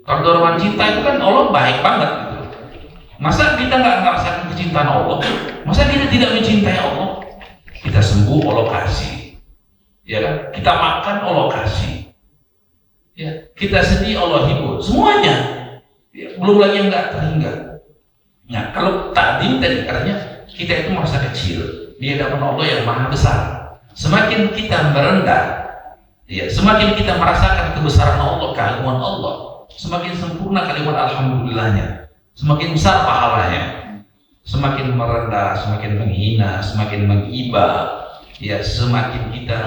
Kalau dorongan cinta itu kan Allah baik banget gitu. Masa kita nggak ngerasakan kecintaan Allah? Masa kita tidak mencintai Allah? Kita sembuh Allah kasih, ya kan? Kita makan Allah kasih, ya. Kita sedih Allah hibur, semuanya. Ya, belum lagi yang nggak terhingga. Nah, kalau takdim tadi artinya kita itu merasa kecil di hadapan Allah yang maha besar. Semakin kita merendah, ya, semakin kita merasakan kebesaran Allah, keagungan Allah, semakin sempurna kalimat alhamdulillahnya, semakin besar pahalanya. Semakin merendah, semakin menghina, semakin mengiba, ya, semakin kita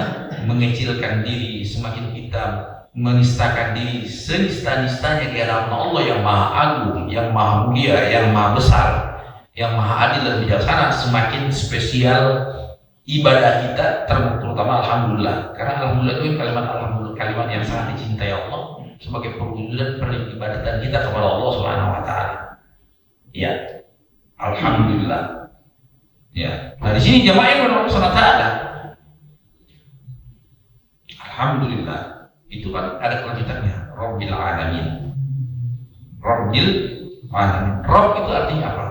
mengecilkan diri, semakin kita menistakan diri senista-nistanya di hadapan Allah yang maha agung, yang maha mulia, yang maha besar, yang maha adil dan bijaksana. Semakin spesial ibadah kita, terutama alhamdulillah. Karena alhamdulillah itu kalimat yang sangat dicintai Allah sebagai perwujudan peribadatan kita kepada Allah Subhanahu wa taala. Ya. Alhamdulillah. Ya. Nah di sini jamaah yang Allah SWT. Alhamdulillah. Itu kan ada kelanjutannya. Rabbil alamin. Rabbil alamin. Rabb itu artinya apa?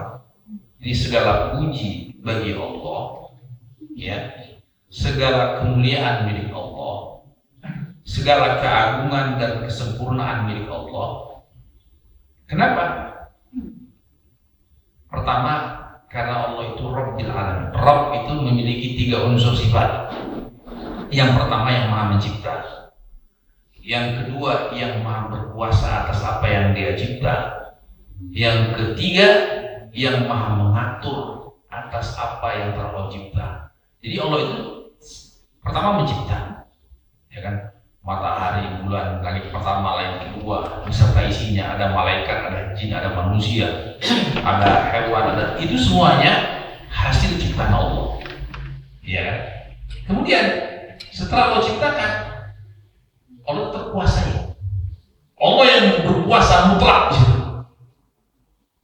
Jadi segala puji bagi Allah. Ya. Segala kemuliaan milik Allah. Segala keagungan dan kesempurnaan milik Allah. Kenapa? Pertama, karena Allah itu Rabbil alamin. Rabb itu memiliki 3 unsur sifat. Yang pertama yang maha mencipta. Yang kedua yang maha berkuasa atas apa yang dia cipta. Yang ketiga yang maha mengatur atas apa yang telah Allah cipta. Jadi Allah itu pertama mencipta, ya kan? Matahari, bulan, langit pertama, langit kedua, beserta isinya, ada malaikat, ada jin, ada manusia, ada hewan, itu semuanya hasil ciptaan Allah. Ya. Kemudian setelah Allah ciptakan, Allah terkuasai. Allah yang berkuasa mutlak.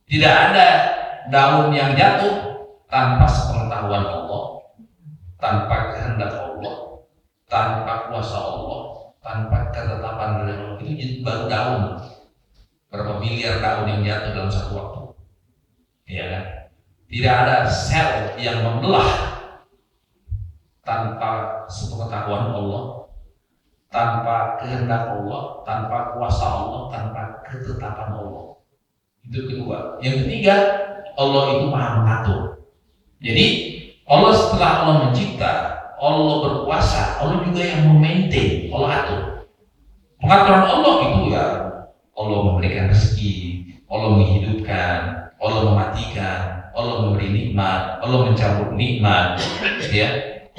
Tidak ada daun yang jatuh tanpa sepengetahuan Allah, tanpa kehendak Allah, tanpa kuasa Allah, tanpa ketetapan dari Allah. Itu jadi baru daun. Berapa miliar daun yang jatuh dalam satu waktu. Ya kan? Tidak ada sel yang membelah tanpa sepengetahuan Allah, tanpa kehendak Allah, tanpa kuasa Allah, tanpa ketetapan Allah. Itu kedua. Yang ketiga, Allah itu maha mengatur. Jadi Allah setelah Allah mencipta, Allah berkuasa, Allah juga yang memaintain, Allah atur. Pengaturan Allah itu ya, Allah memberikan rezeki, Allah menghidupkan, Allah mematikan, Allah memberi nikmat, Allah mencabut nikmat, ya,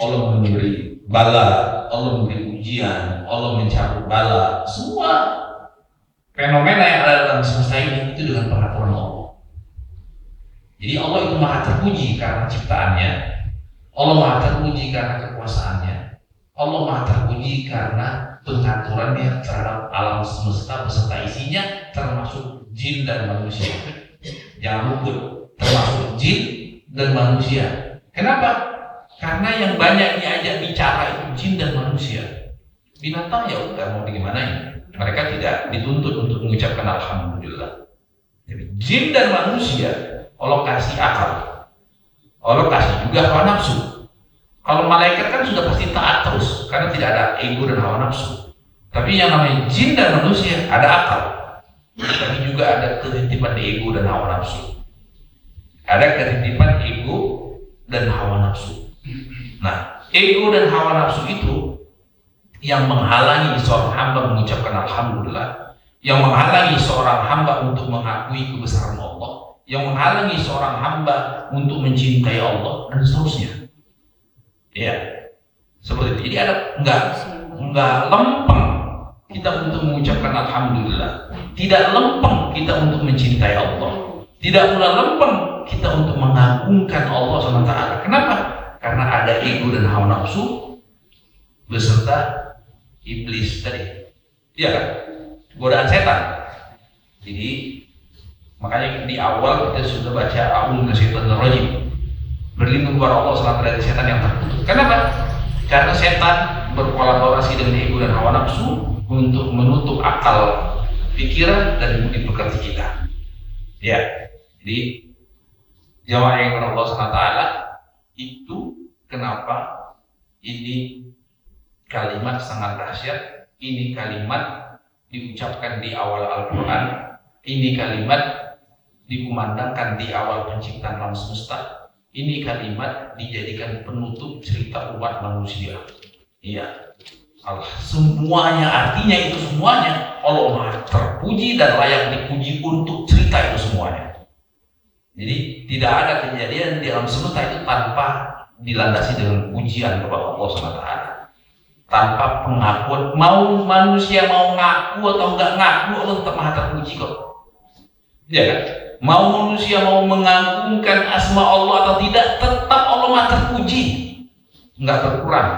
Allah memberi bala, Allah memberi ujian, Allah mencabut bala. Semua fenomena yang ada dalam semesta ini itu dengan pengaturan Allah. Jadi Allah itu maha terpuji karena ciptaannya, Allah maha terpuji karena kekuasaannya, Allah maha terpuji karena pengaturannya terhadap alam semesta beserta isinya, termasuk jin dan manusia. Jangan lupa, termasuk jin dan manusia. Kenapa? Karena yang banyak diajak bicara itu jin dan manusia. Binatang ya udah mau digimanain. Mereka tidak dituntut untuk mengucapkan alhamdulillah. Tapi jin dan manusia Allah kasih akal, Allah kasih juga hawa nafsu. Kalau malaikat kan sudah pasti taat terus karena tidak ada ego dan hawa nafsu. Tapi yang namanya jin dan manusia ada akal, tapi juga ada ketitipan ego dan hawa nafsu. Ada ketitipan ego dan hawa nafsu. Nah, ego dan hawa nafsu itu yang menghalangi seorang hamba mengucapkan alhamdulillah, yang menghalangi seorang hamba untuk mengakui kebesaran Allah, yang menghalangi seorang hamba untuk mencintai Allah dan seterusnya. Ya, seperti itu. Jadi ada enggak lempeng kita untuk mengucapkan alhamdulillah, tidak lempeng kita untuk mencintai Allah, tidak pula lempeng kita untuk mengagungkan Allah SWT. Kenapa? Karena ada ego dan hawa nafsu beserta iblis tadi, iya kan? Godaan setan. Jadi makanya di awal kita sudah baca a'udzu minasyaitonir rajim, berlindung kepada Allah SWT dari setan yang terkutuk. Kenapa? Karena setan berkolaborasi dengan ego dan hawa nafsu untuk menutup akal, pikiran dan budi pekerti kita. Ya, jadi jamaah yang Allah SWT itu kenapa ini kalimat sangat dahsyat, ini kalimat diucapkan di awal Al-Quran, ini kalimat dikumandangkan di awal penciptaan alam semesta, ini kalimat dijadikan penutup cerita umat manusia. Iya, Allah semuanya, artinya itu semuanya Allah Maha terpuji dan layak dipuji untuk cerita itu semuanya. Jadi tidak ada kejadian di alam semesta itu tanpa dilandasi dengan pujian kepada Allah SWT, tanpa pengakuan. Mau manusia mau ngaku atau enggak ngaku, Allah tetap Maha terpuji kok. Ya kan? Mau manusia mau mengagungkan asma Allah atau tidak, tetap Allah Maha terpuji, enggak berkurang.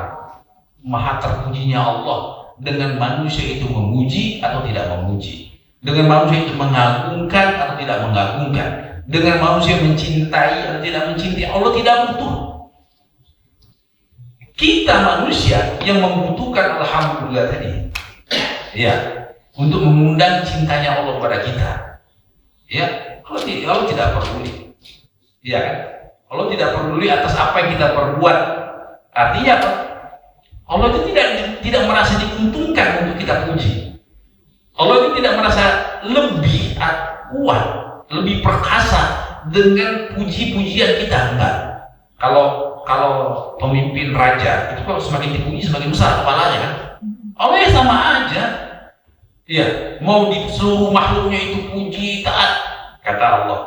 Maha terpujinya Allah dengan manusia itu memuji atau tidak memuji, dengan manusia itu mengagungkan atau tidak mengagungkan, dengan manusia mencintai atau tidak mencintai. Allah tidak butuh. Kita manusia yang membutuhkan alhamdulillah tadi, ya, untuk mengundang cintanya Allah kepada kita. Ya, Allah tidak peduli, ya kan? Allah tidak peduli atas apa yang kita perbuat. Artinya apa? Allah itu tidak merasa diuntungkan untuk kita puji. Allah itu tidak merasa lebih kuat, lebih perkasa dengan puji-pujian kita, enggak. Kalau pemimpin raja itu kalau semakin dipuji semakin besar kepalanya kan. Allah ya sama aja. Iya, mau di seluruh makhluknya itu puji taat. Kata Allah,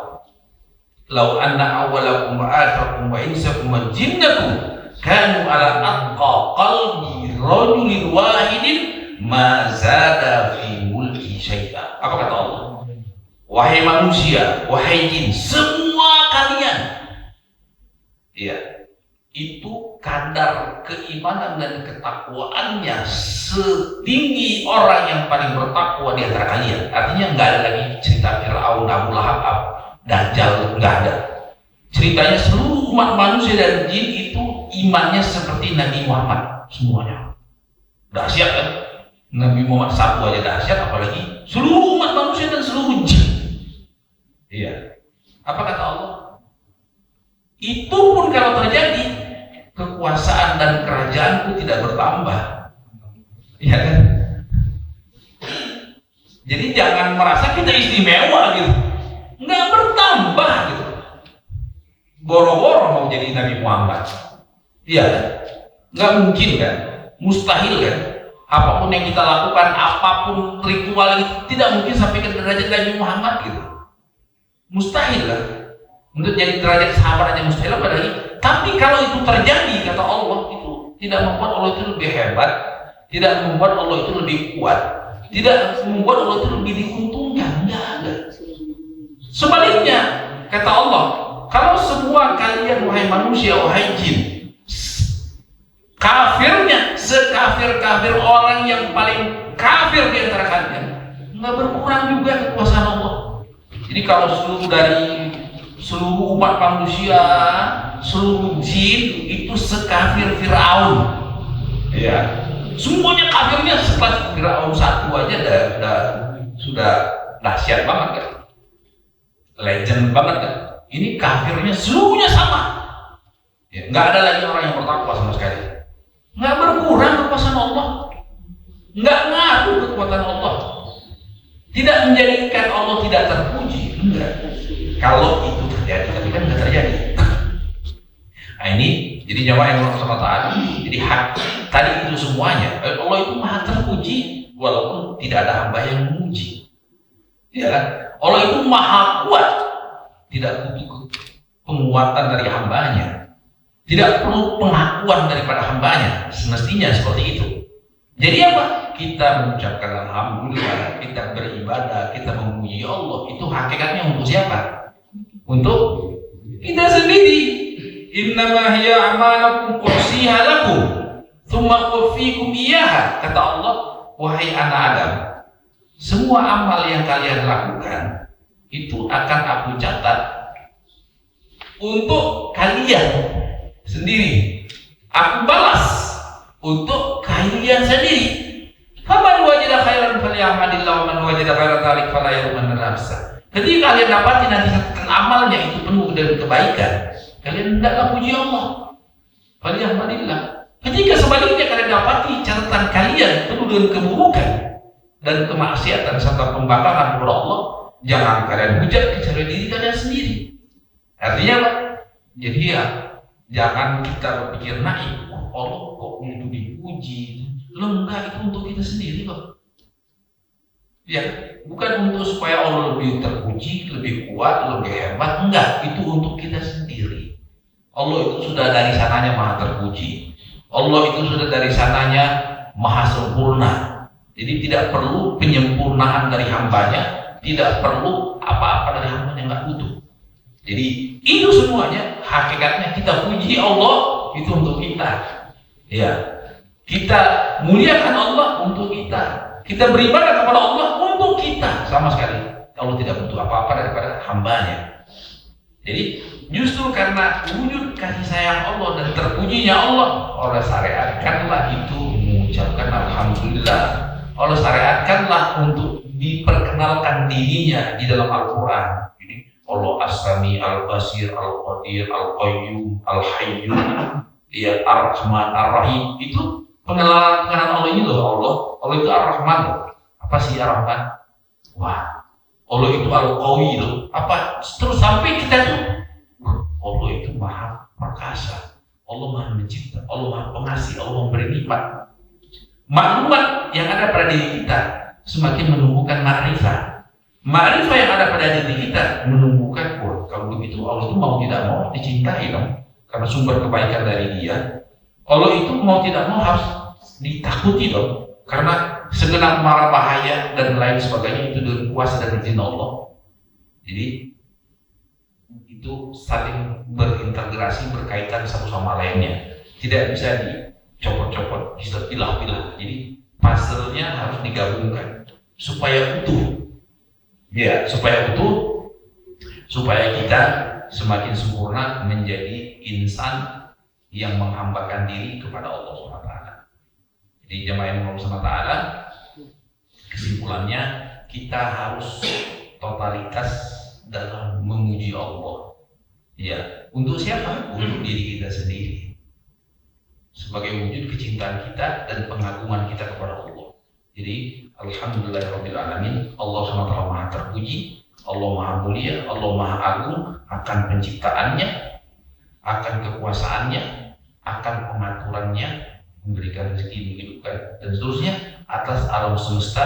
"Lau anna awwalakum wa akhirakum wa insakum wa jinnakum kanu ala atqa qalbi rajulin wahidin ma zada fi mulki syai'a." Apa kata Allah? Wahai manusia, wahai jin, semua kalian, iya, itu kadar keimanan dan ketakwaannya setinggi orang yang paling bertakwa di antara kalian. Artinya nggak ada lagi cerita Fir'aun, Abu Lahab, Dajjal, nggak ada. Ceritanya seluruh umat manusia dan jin itu imannya seperti Nabi Muhammad semuanya. Dahsyat kan? Nabi Muhammad satu aja dahsyat, apalagi seluruh umat manusia dan seluruh jin. Iya. Apa kata Allah? Itu pun kalau terjadi, kekuasaan dan kerajaanku tidak bertambah. Iya kan? Jadi jangan merasa kita istimewa gitu. Nggak bertambah gitu. Boro-boro mau jadi Nabi Muhammad. Iya kan? Nggak mungkin kan? Mustahil kan? Apapun yang kita lakukan, apapun ritual itu tidak mungkin sampai ke derajat Nabi Muhammad gitu. Mustahil kan? Untuk jadi derajat sahabat aja mustahil, apalagi. Tapi kalau itu terjadi, kata Allah, itu tidak membuat Allah itu lebih hebat, tidak membuat Allah itu lebih kuat, tidak membuat Allah itu lebih diuntungkan. Tidak ada. Sebaliknya, kata Allah, kalau semua kalian wahai manusia, wahai jin, kafirnya sekafir-kafir orang yang paling kafir di antara kalian, nggak berkurang juga kekuasaan Allah. Jadi kalau seluruh umat manusia, seluruh jin itu sekafir Fir'aun, ya, Semuanya kafirnya sekelas Firaun satu aja sudah dahsyat banget kan, legend banget kan. Ini kafirnya seluruhnya sama, ya, nggak ada lagi orang yang bertakwa sama sekali, nggak berkurang kekuasaan Allah, nggak ngaruh kekuatan Allah, tidak menjadikan Allah tidak terpuji, enggak. Kalau itu terjadi, tapi kan nggak terjadi. Nah ini jadi jamaah yang Allah SWT. Jadi hak tadi itu semuanya, Allah itu maha terpuji walaupun tidak ada hamba yang memuji, ya kan? Allah itu maha kuat, tidak butuh penguatan dari hambanya, tidak perlu pengakuan daripada hambanya, semestinya seperti itu. Jadi apa? Kita mengucapkan alhamdulillah, kita beribadah, kita memuji Allah, itu hakikatnya untuk siapa? Untuk kita sendiri. Innama hiya a'malukum uhsiha lakum tsumma uwaffikum iyyaha. Kata Allah, wahai anak Adam, semua amal yang kalian lakukan itu akan aku catat untuk kalian sendiri. Aku balas untuk kalian sendiri. Faman wajada khairan falyahmadillah wa man wajada khairan dzalik fala yalumman nafsa. Ketika kalian dapati nanti catatan amalnya itu penuh dengan kebaikan, kalian hendaklah puji Allah. Falyahmadillah. Ketika sebaliknya kalian dapati catatan kalian penuh dengan keburukan dan kemaksiatan serta pembangkangan kepada Allah, jangan kalian hujat kecuali diri kalian sendiri. Artinya apa? Jadi ya, jangan kita berpikir naif, Allah kok itu dipuji. Enggak, itu untuk kita sendiri kok. Ya, bukan untuk supaya Allah lebih terpuji, lebih kuat, lebih hebat. Enggak, itu untuk kita sendiri. Allah itu sudah dari sananya maha terpuji. Allah itu sudah dari sananya maha sempurna. Jadi tidak perlu penyempurnaan dari hambanya, tidak perlu apa-apa dari hambanya, nggak butuh. Jadi itu semuanya hakikatnya kita puji Allah itu untuk kita. Ya, kita muliakan Allah untuk kita. Kita beribadah kepada Allah untuk kita sama sekali. Allah tidak butuh apa-apa daripada hambanya. Jadi justru karena wujud kasih sayang Allah dan terpujinya Allah syariatkanlah itu mengucapkan alhamdulillah. Allah syariatkanlah untuk diperkenalkan dirinya di dalam Al-Quran. Jadi Allah As-Sami, Al-Basir, Al-Qadir, Al-Qayyum, Al-Hayyum, ya, Ar-Rahman, Ar-Rahim. Itu pengenalan Allah ini loh. Allah itu Ar-Rahman loh. Apa sih Ar-Rahman? Wah, Allah itu Al-Qawi loh. Apa? Terus sampai kita tuh, Allah itu maha perkasa, Allah maha mencipta, Allah maha pengasih, Allah memberi nikmat. Maklumat yang ada pada diri kita semakin menumbuhkan ma'rifah. Ma'rifah yang ada pada diri kita menumbuhkan, kalau begitu Allah itu mau tidak mau dicintai dong, karena sumber kebaikan dari Dia. Allah itu mau tidak mau harus ditakuti dong, karena segenap mara bahaya dan lain sebagainya itu dengan kuasa dan izin Allah. Jadi itu saling berintegrasi, berkaitan satu sama lainnya, tidak bisa dicopot-copot, bisa pilah-pilah. Jadi puzzle-nya harus digabungkan supaya utuh. Ya, supaya utuh, supaya kita semakin sempurna menjadi insan yang menghambakan diri kepada Allah SWT. Jadi jamaah yang Allah SWT, kesimpulannya kita harus totalitas dalam memuji Allah. Ya, untuk siapa? Untuk diri kita sendiri. Sebagai wujud kecintaan kita dan pengagungan kita kepada Allah. Jadi, alhamdulillahirabbil alamin, Allah SWT maha terpuji, Allah maha mulia, Allah maha agung akan penciptaannya, akan kekuasaannya, akan pengaturannya, memberikan rezeki, menghidupkan dan seterusnya atas alam semesta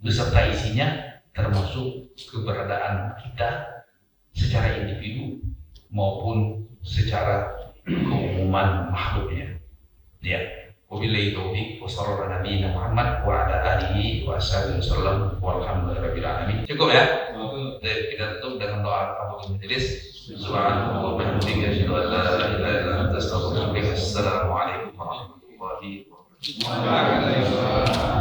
beserta isinya, termasuk keberadaan kita secara individu maupun secara keumuman makhluknya. Ya, wabillahi taufiq, wassallallahu ala nabiyina Muhammad wa ala alihi wa sahbihi wasallam, walhamdulillahirabbil alamin. Cukup ya? Kita tutup dengan doa kafaratul majelis. Subhanallah wa bihamdihi, asyhadu an la ilaha illa anta, astaghfiruka wa atubu ilaik. Assalamualaikum warahmatullahi wabarakatuh.